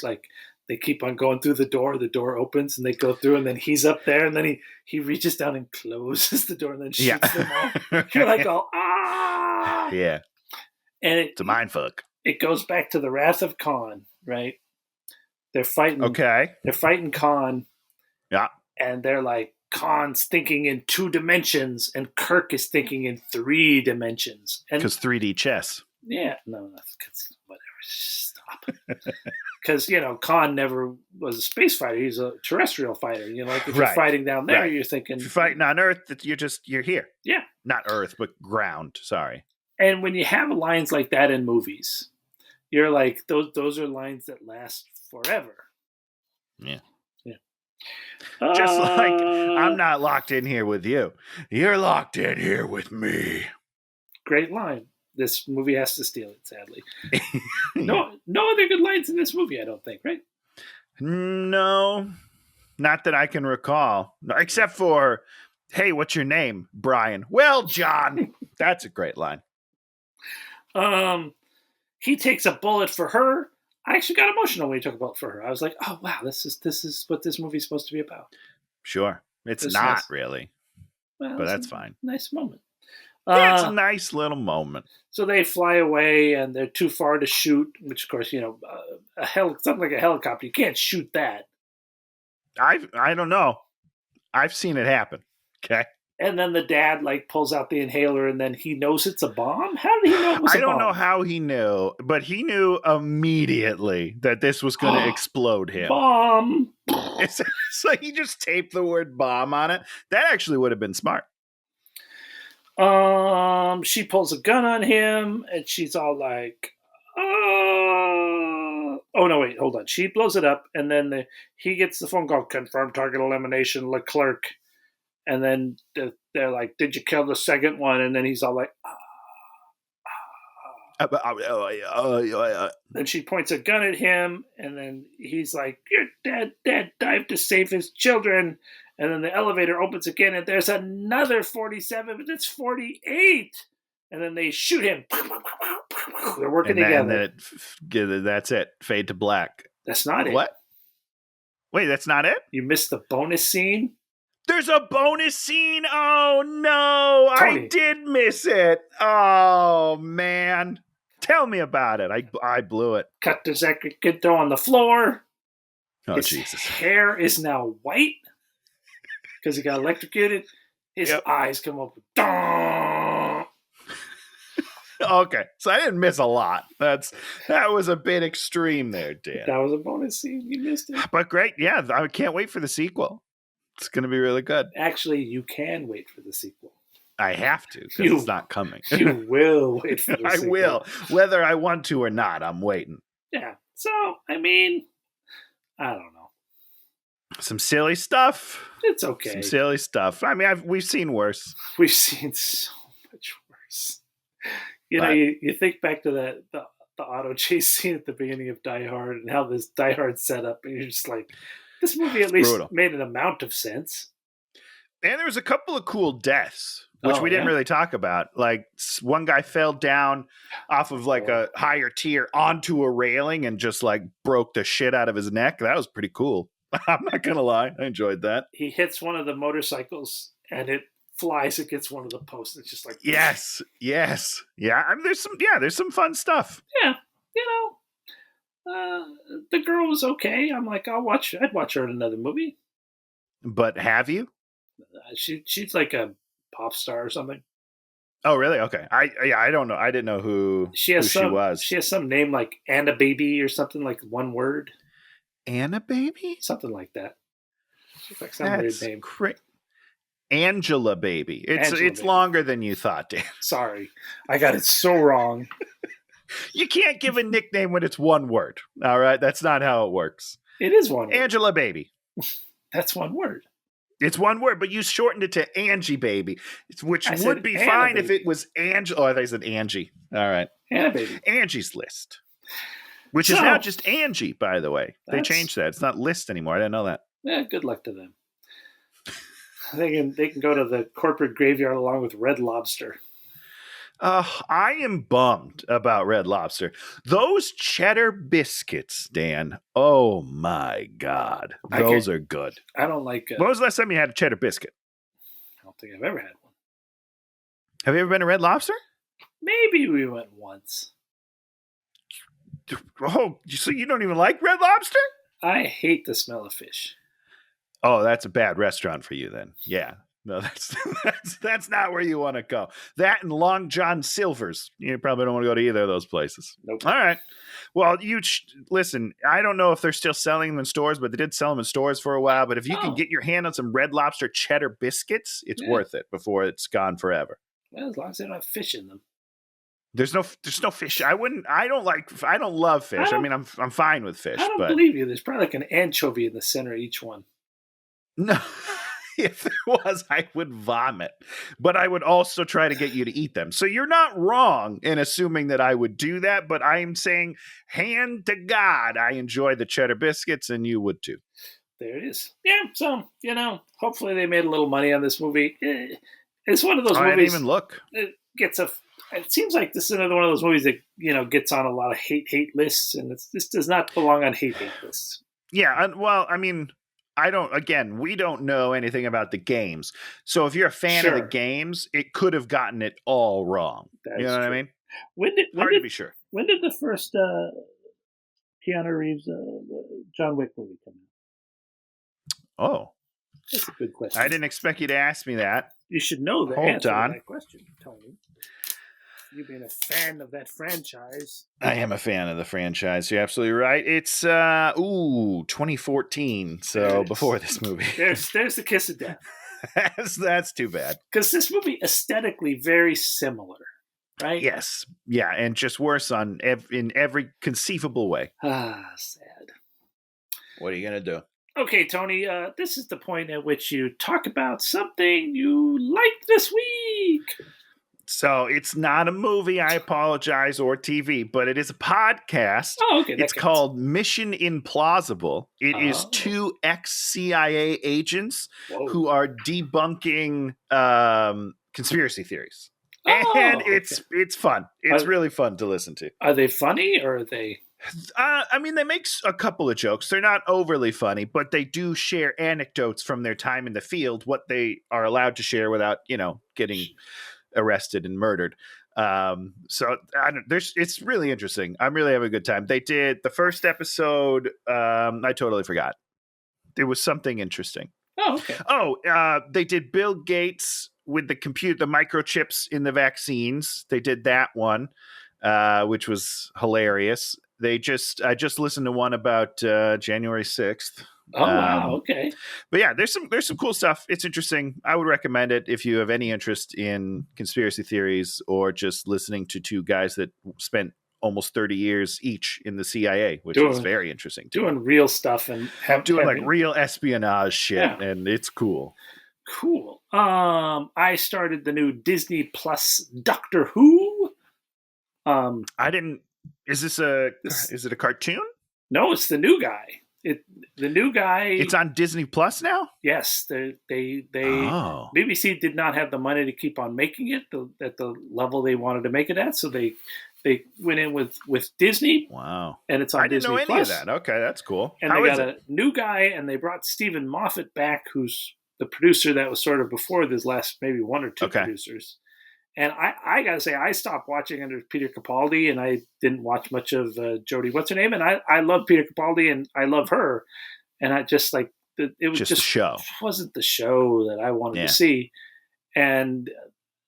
S2: they keep on going through the door opens and they go through, and then he's up there, and then he reaches down and closes the door and then shoots them all. You're like, oh, ah!
S1: Yeah.
S2: And
S1: it's a mindfuck.
S2: It goes back to the Wrath of Khan, right? They're fighting.
S1: Okay.
S2: They're fighting Khan.
S1: Yeah.
S2: And they're like, Khan's thinking in 2 dimensions, and Kirk is thinking in 3 dimensions.
S1: Because 3D chess.
S2: Yeah. No, because whatever. Stop. Because Khan never was a space fighter; he's a terrestrial fighter. If you're fighting down there, you're thinking
S1: if you're fighting on Earth, you're here.
S2: Yeah,
S1: not Earth, but ground. Sorry.
S2: And when you have lines like that in movies, you're like, those are lines that last forever.
S1: Yeah.
S2: Yeah.
S1: Just like, I'm not locked in here with you. You're locked in here with me.
S2: Great line. This movie has to steal it, sadly.
S1: Yeah.
S2: No other good lines in this movie, I don't think, right?
S1: No, not that I can recall. Except for, hey, what's your name? Brian. Well, John. That's a great line.
S2: He takes a bullet for her. I actually got emotional when he took a bullet for her. I was like, oh wow, this is what this movie's supposed to be about.
S1: Sure. It's
S2: It's
S1: not
S2: nice.
S1: really,
S2: Well,
S1: but
S2: it's
S1: that's
S2: a
S1: fine.
S2: nice moment.
S1: Yeah, it's a nice little moment.
S2: So they fly away, and they're too far to shoot. Which, of course, something like a helicopter. You can't shoot that.
S1: I don't know. I've seen it happen. Okay.
S2: And then the dad pulls out the inhaler, and then he knows it's a bomb. How did he know it was
S1: I
S2: a
S1: don't
S2: bomb?
S1: know how he knew, but he knew immediately that this was going to explode him.
S2: Bomb.
S1: So he just taped the word bomb on it. That actually would have been smart.
S2: She pulls a gun on him, and she's all like, oh no, wait, hold on. She blows it up, and then he gets the phone call, confirmed target elimination, Leclerc. And then they're like, did you kill the second one? And then he's all like, Then she points a gun at him, and then he's like, your dad dived to save his children. And then the elevator opens again, and there's another 47, but it's 48. And then they shoot him. They're working together.
S1: And that's it. Fade to black.
S2: That's not it.
S1: What? Wait, that's not it?
S2: You missed the bonus scene?
S1: There's a bonus scene? Oh, no.
S2: Tony.
S1: I did miss it. Oh, man. Tell me about it. I blew it.
S2: Cut to Zachary Quinto on the floor.
S1: Oh,
S2: His
S1: Jesus.
S2: hair is now white because he got electrocuted. His eyes come up.
S1: Okay, so I didn't miss a lot. That was a bit extreme there, Dan.
S2: That was a bonus scene. You missed it.
S1: But great. Yeah, I can't wait for the sequel. It's going to be really good.
S2: Actually, you can wait for the sequel.
S1: I have to because it's not coming.
S2: You will wait for the sequel.
S1: I will. Whether I want to or not, I'm waiting.
S2: Yeah. So, I mean, I don't know.
S1: Some silly stuff.
S2: It's okay.
S1: Some silly stuff. I mean, we've seen worse.
S2: We've seen so much worse. You think back to the auto chase scene at the beginning of Die Hard and how this Die Hard set up, and you're just like, this movie at least made an amount of sense.
S1: And there was a couple of cool deaths, which we didn't really talk about. Like, one guy fell down off of a higher tier onto a railing and just broke the shit out of his neck. That was pretty cool. I'm not going to lie. I enjoyed that.
S2: He hits one of the motorcycles and it flies against one of the posts. It's just like,
S1: yes. Yeah. I mean, there's some fun stuff.
S2: Yeah. The girl was okay. I'm like, I'd watch her in another movie.
S1: But have you?
S2: She's like a pop star or something.
S1: Oh, really? Okay. I don't know. I didn't know who she was.
S2: She has some name like Anna Baby or something, like one word.
S1: Anna Baby?
S2: Something like that. She's like some weird name.
S1: Angela Baby. It's longer than you thought, Dan.
S2: Sorry. I got it so wrong.
S1: You can't give a nickname when it's one word. All right? That's not how it works.
S2: It is one word.
S1: Angela Baby.
S2: That's one word.
S1: It's one word, but you shortened it to Angie Baby, which would be fine
S2: Baby.
S1: if it was Angela. Oh, I thought you said Angie. All right.
S2: Anna Baby.
S1: Angie's List. Which is now just Angie, by the way. They changed that. It's not List anymore. I didn't know that.
S2: Yeah, good luck to them. They can go to the corporate graveyard along with Red Lobster.
S1: I am bummed about Red Lobster. Those cheddar biscuits, Dan. Oh my God. Those are good.
S2: I don't like...
S1: when was the last time you had a cheddar biscuit?
S2: I don't think I've ever had one.
S1: Have you ever been to Red Lobster?
S2: Maybe we went once.
S1: Oh, so you don't even like Red Lobster?
S2: I hate the smell of fish.
S1: Oh, that's a bad restaurant for you then. Yeah. No, that's not where you want to go. That and Long John Silver's. You probably don't want to go to either of those places.
S2: Nope.
S1: All right. Well, listen, I don't know if they're still selling them in stores, but they did sell them in stores for a while. But if you can get your hand on some Red Lobster cheddar biscuits, it's worth it before it's gone forever.
S2: Well, as long as they don't have fish in them.
S1: There's no fish. I don't love fish. I mean, I'm fine with fish,
S2: I don't
S1: but
S2: believe you. There's probably like an anchovy in the center of each one.
S1: no. If there was, I would vomit. But I would also try to get you to eat them. So you're not wrong in assuming that I would do that, but I'm saying, hand to God, I enjoy the cheddar biscuits, and you would too.
S2: There it is. Yeah, so, hopefully they made a little money on this movie. It's one of those movies.
S1: I didn't even look.
S2: It seems like this is another one of those movies that, gets on a lot of hate lists, and this does not belong on hate lists.
S1: Yeah, well, I mean, we don't know anything about the games. So if you're a fan of the games, it could have gotten it all wrong. You know what I mean? Hard to be sure.
S2: When did the first Keanu Reeves John Wick movie come out?
S1: Oh.
S2: That's a good question.
S1: I didn't expect you to ask me that.
S2: You should know the answer to that question, Tony. You being a fan of that franchise.
S1: I am a fan of the franchise. You're absolutely right. It's 2014, so before this movie.
S2: There's the kiss of death.
S1: That's too bad.
S2: Because this movie aesthetically very similar, right?
S1: Yes. Yeah, and just worse in every conceivable way.
S2: Sad.
S1: What are you going to do?
S2: Okay, Tony, this is the point at which you talk about something you liked this week.
S1: So it's not a movie, I apologize, or TV, but it is a podcast.
S2: Oh, okay.
S1: It's called Mission Implausible. It is two ex-CIA agents who are debunking conspiracy theories. And it's fun. It's really fun to listen to.
S2: Are they funny or are they...
S1: I mean, they make a couple of jokes. They're not overly funny, but they do share anecdotes from their time in the field, what they are allowed to share without, getting arrested and murdered. So it's really interesting. I'm really having a good time. They did the first episode. I totally forgot. There was something interesting.
S2: Oh, okay.
S1: They did Bill Gates with the microchips in the vaccines. They did that one, which was hilarious. I just listened to one about January 6th.
S2: Oh, wow. Okay.
S1: But yeah, there's some cool stuff. It's interesting. I would recommend it if you have any interest in conspiracy theories or just listening to two guys that spent almost 30 years each in the CIA, which is very interesting.
S2: Doing real stuff and
S1: doing real espionage shit, and it's cool.
S2: Cool. I started the new Disney Plus Doctor Who.
S1: I didn't. Is it a cartoon?
S2: No, it's the new guy. The new guy.
S1: It's on Disney Plus now?
S2: Yes, BBC did not have the money to keep on making it at the level they wanted to make it at, so they went in with Disney.
S1: Wow.
S2: And it's on Disney Plus. I didn't know any of
S1: that. Okay, that's cool.
S2: And they got a new guy, and they brought Stephen Moffat back, who's the producer that was sort of before this last maybe one or two producers. And I got to say, I stopped watching under Peter Capaldi, and I didn't watch much of Jodie, what's her name? And I love Peter Capaldi, and I love her. And I just it was just a show. It wasn't the show that I wanted to see. And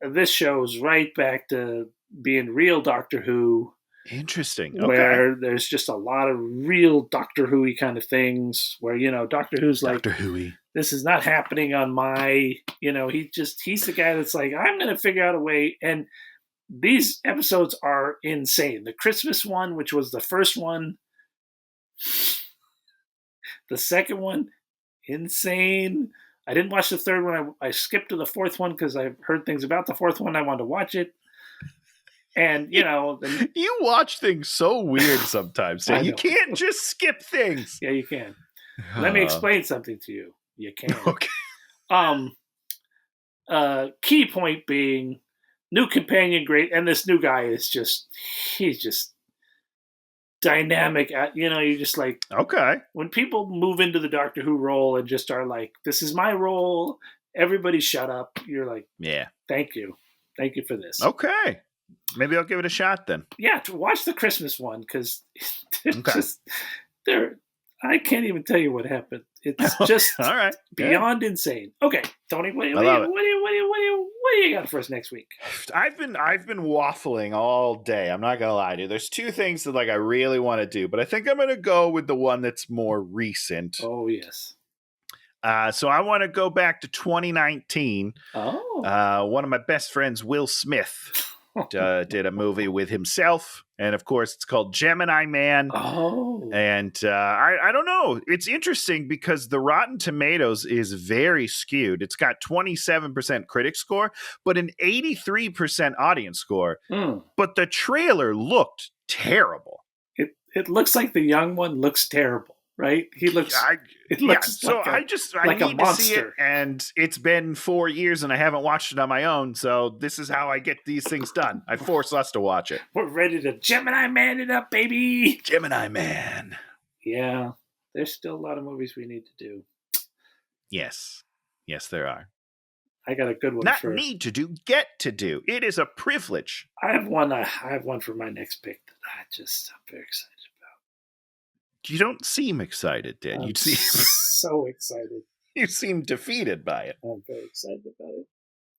S2: this shows right back to being real Doctor Who.
S1: Interesting.
S2: Where there's just a lot of real Doctor Who-y kind of things where, Doctor Who's like,
S1: Doctor Who-y.
S2: This is not happening on my, he's the guy that's like, I'm going to figure out a way. And these episodes are insane. The Christmas one, which was the first one, the second one, insane. I didn't watch the third one. I skipped to the fourth one because I've heard things about the fourth one. I wanted to watch it. And,
S1: you watch things so weird sometimes. You can't just skip things.
S2: Yeah, you can. Let me explain something to you. You can.
S1: Okay.
S2: Key point being new companion great. And this new guy is he's just dynamic. You're just like,
S1: okay.
S2: When people move into the Doctor Who role and just are like, this is my role. Everybody shut up. You're like,
S1: yeah,
S2: thank you. Thank you for this.
S1: Okay. Maybe I'll give it a shot then.
S2: Yeah, to watch the Christmas one because I can't even tell you what happened. It's just
S1: all right.
S2: Beyond insane. Okay, Tony, what do you got for us next week?
S1: I've been waffling all day. I'm not gonna lie to you. There's two things that I really want to do, but I think I'm gonna go with the one that's more recent.
S2: Oh yes.
S1: So I want to go back to 2019.
S2: Oh.
S1: One of my best friends, Will Smith, did a movie with himself, and of course it's called Gemini Man.
S2: Oh.
S1: And I don't know. It's interesting because the Rotten Tomatoes is very skewed. It's got 27% critic score, but an 83% audience score.
S2: Mm.
S1: But the trailer looked terrible.
S2: It looks like the young one looks terrible, right? He looks. It looks
S1: so
S2: like
S1: I
S2: like a
S1: need to see it,
S2: monster.
S1: and it's been 4 years, and I haven't watched it on my own. So this is how I get these things done. I force us to watch it.
S2: We're ready to Gemini Man it up, baby.
S1: Gemini Man.
S2: Yeah, there's still a lot of movies we need to do.
S1: Yes, there are.
S2: I got a good one.
S1: Not need to do, get to do. It is a privilege.
S2: I have one for my next pick that I'm very excited about.
S1: You don't seem excited, Dan. You seem
S2: so excited.
S1: You seem defeated by it.
S2: I'm very excited about it.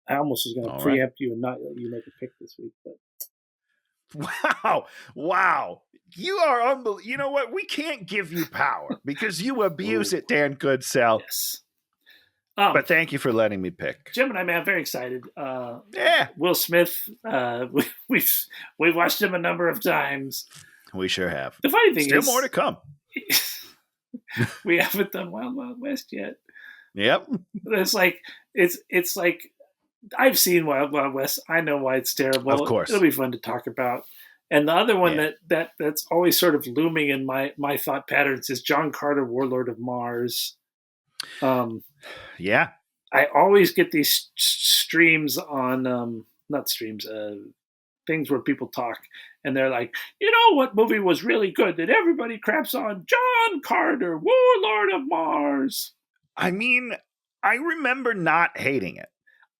S2: I almost was going to preempt you and not let you make a pick this week, but
S1: wow. You are unbelievable. You know what? We can't give you power because you abuse it, Dan Goodsell.
S2: Yes.
S1: But thank you for letting me pick.
S2: Gemini Man, I'm very excited.
S1: Yeah.
S2: Will Smith, we've watched him a number of times.
S1: We sure have.
S2: The funny thing
S1: Still
S2: is,
S1: more to come.
S2: We haven't done Wild Wild West yet.
S1: Yep.
S2: It's like I've seen Wild Wild West. I know why it's terrible.
S1: Of course.
S2: It'll be fun to talk about. And the other one that's always sort of looming in my thought patterns is John Carter, Warlord of Mars.
S1: Yeah.
S2: I always get these streams on not streams, things where people talk and they're like, you know what movie was really good that everybody craps on? John Carter, Warlord of Mars.
S1: I mean, I remember not hating it.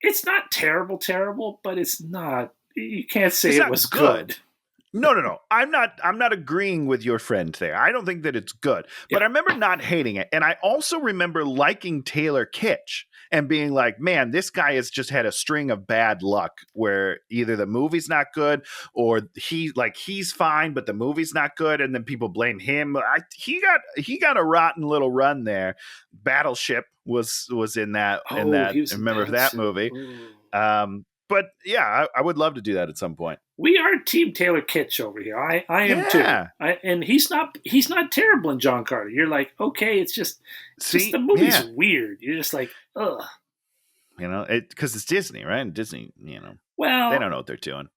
S2: It's not terrible, but it's not. You can't say it was good.
S1: No. I'm not agreeing with your friend there. I don't think that it's good. But I remember not hating it. And I also remember liking Taylor Kitsch and being like, man, this guy has just had a string of bad luck where either the movie's not good or he's fine, but the movie's not good. And then people blame him. He got a rotten little run there. Battleship was in that. I remember that movie. But yeah, I would love to do that at some point.
S2: We are Team Taylor Kitsch over here. I am too. And he's not terrible in John Carter. You're like, okay, it's just the movie's weird. You're just like, ugh.
S1: You know, because it's Disney, right? And Disney,
S2: well,
S1: they don't know what they're doing.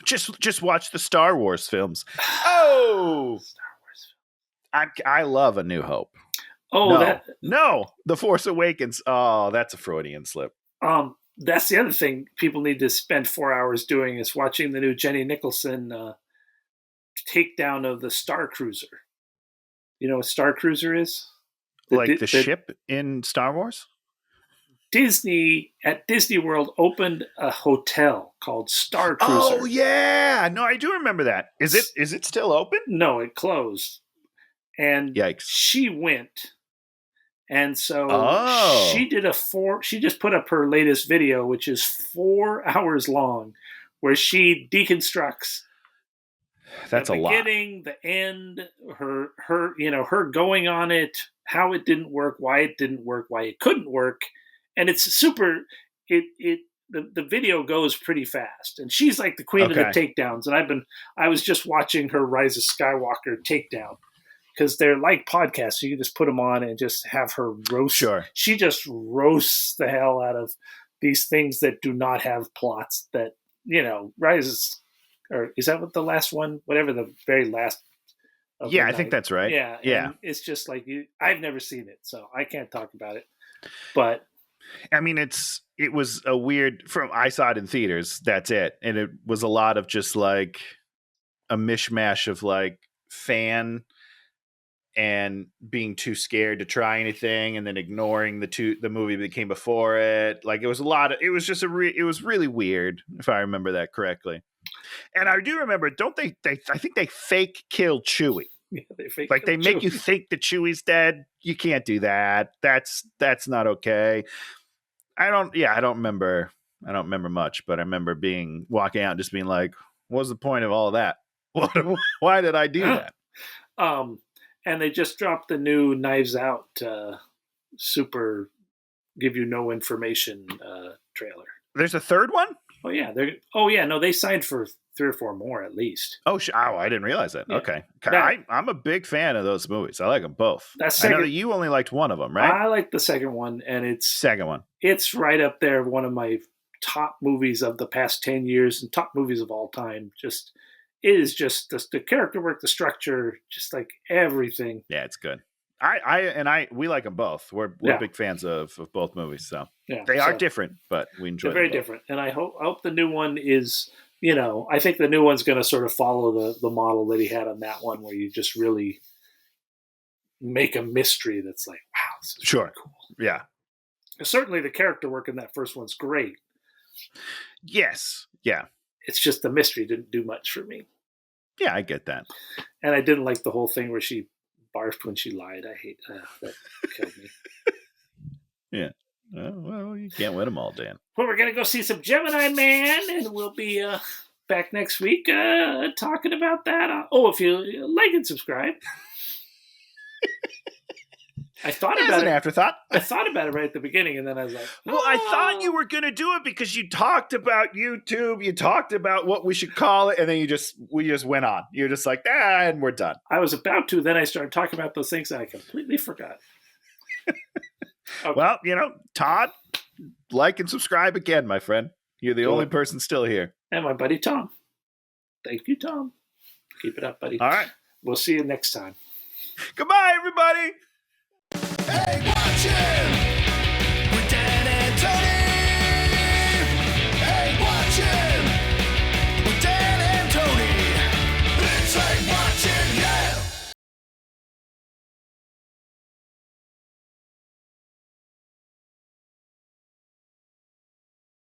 S1: Just watch the Star Wars films. Oh,
S2: Star Wars.
S1: I love A New Hope.
S2: Oh,
S1: no, The Force Awakens. Oh, that's a Freudian slip.
S2: That's the other thing people need to spend 4 hours doing is watching the new Jenny Nicholson takedown of the Star Cruiser. You know what Star Cruiser is?
S1: The ship in Star Wars?
S2: Disney, at Disney World, opened a hotel called Star Cruiser.
S1: Oh, yeah. No, I do remember that. Is it still open?
S2: No, it closed. And
S1: yikes.
S2: She went. And so she just put up her latest video, which is 4 hours long, where she deconstructs
S1: That's
S2: the
S1: a lot.
S2: beginning, the end, her going on it, how it didn't work, why it didn't work, why it couldn't work. And it's super the video goes pretty fast. And she's like the queen of the takedowns. And I was just watching her Rise of Skywalker takedown. Because they're like podcasts, so you can just put them on and just have her roast.
S1: Sure.
S2: She just roasts the hell out of these things that do not have plots that, rises. Or is that what the last one? Whatever the very last.
S1: I think that's right.
S2: Yeah. And it's just like, I've never seen it, so I can't talk about it. But.
S1: I mean, it was a weird, I saw it in theaters, that's it. And it was a lot of just like a mishmash of like fan and being too scared to try anything, and then ignoring the movie that came before it. Like it was it was really weird, if I remember that correctly. And I do remember, don't they I think they fake kill Chewie.
S2: Yeah,
S1: they make you think that Chewie's dead. You can't do that. That's not okay. I don't remember much, but I remember walking out and just being like, what was the point of all of that? Why did I do that?
S2: And they just dropped the new Knives Out super give you no information trailer.
S1: There's a third one?
S2: Oh yeah, they signed for 3 or 4 more at least.
S1: Oh, I didn't realize that.
S2: Yeah.
S1: Okay. I'm a big fan of those movies. I like them both.
S2: That
S1: I know that
S2: second-
S1: you only liked one of them, right?
S2: I like the second one, and
S1: Second one.
S2: it's right up there, one of my top movies of the past 10 years and top movies of all time. It is just the character work, the structure, just like everything.
S1: Yeah, it's good. We like them both. We're big fans of both movies. So they are different, but we enjoy them.
S2: They're very
S1: both.
S2: different, and I hope the new one is. I think the new one's going to sort of follow the model that he had on that one, where you just really make a mystery that's like, wow, this is really cool.
S1: Yeah.
S2: Certainly, the character work in that first one's great.
S1: Yes. Yeah.
S2: It's just the mystery didn't do much for me.
S1: Yeah, I get that.
S2: And I didn't like the whole thing where she barfed when she lied. I hate that. Killed me.
S1: Yeah. Well, you can't win them all, Dan.
S2: Well, we're going to go see some Gemini Man, and we'll be back next week talking about that. If you like and subscribe. I thought about
S1: an afterthought.
S2: I thought about it right at the beginning, and then I was like,
S1: well, I thought you were going to do it because you talked about YouTube. You talked about what we should call it, and then we just went on. You're just like, and we're done.
S2: I was about to. Then I started talking about those things, and I completely forgot.
S1: Okay. Well, Todd, like and subscribe again, my friend. You're the only person still here.
S2: And my buddy Tom. Thank you, Tom. Keep it up, buddy.
S1: All right.
S2: We'll see you next time.
S1: Goodbye, everybody.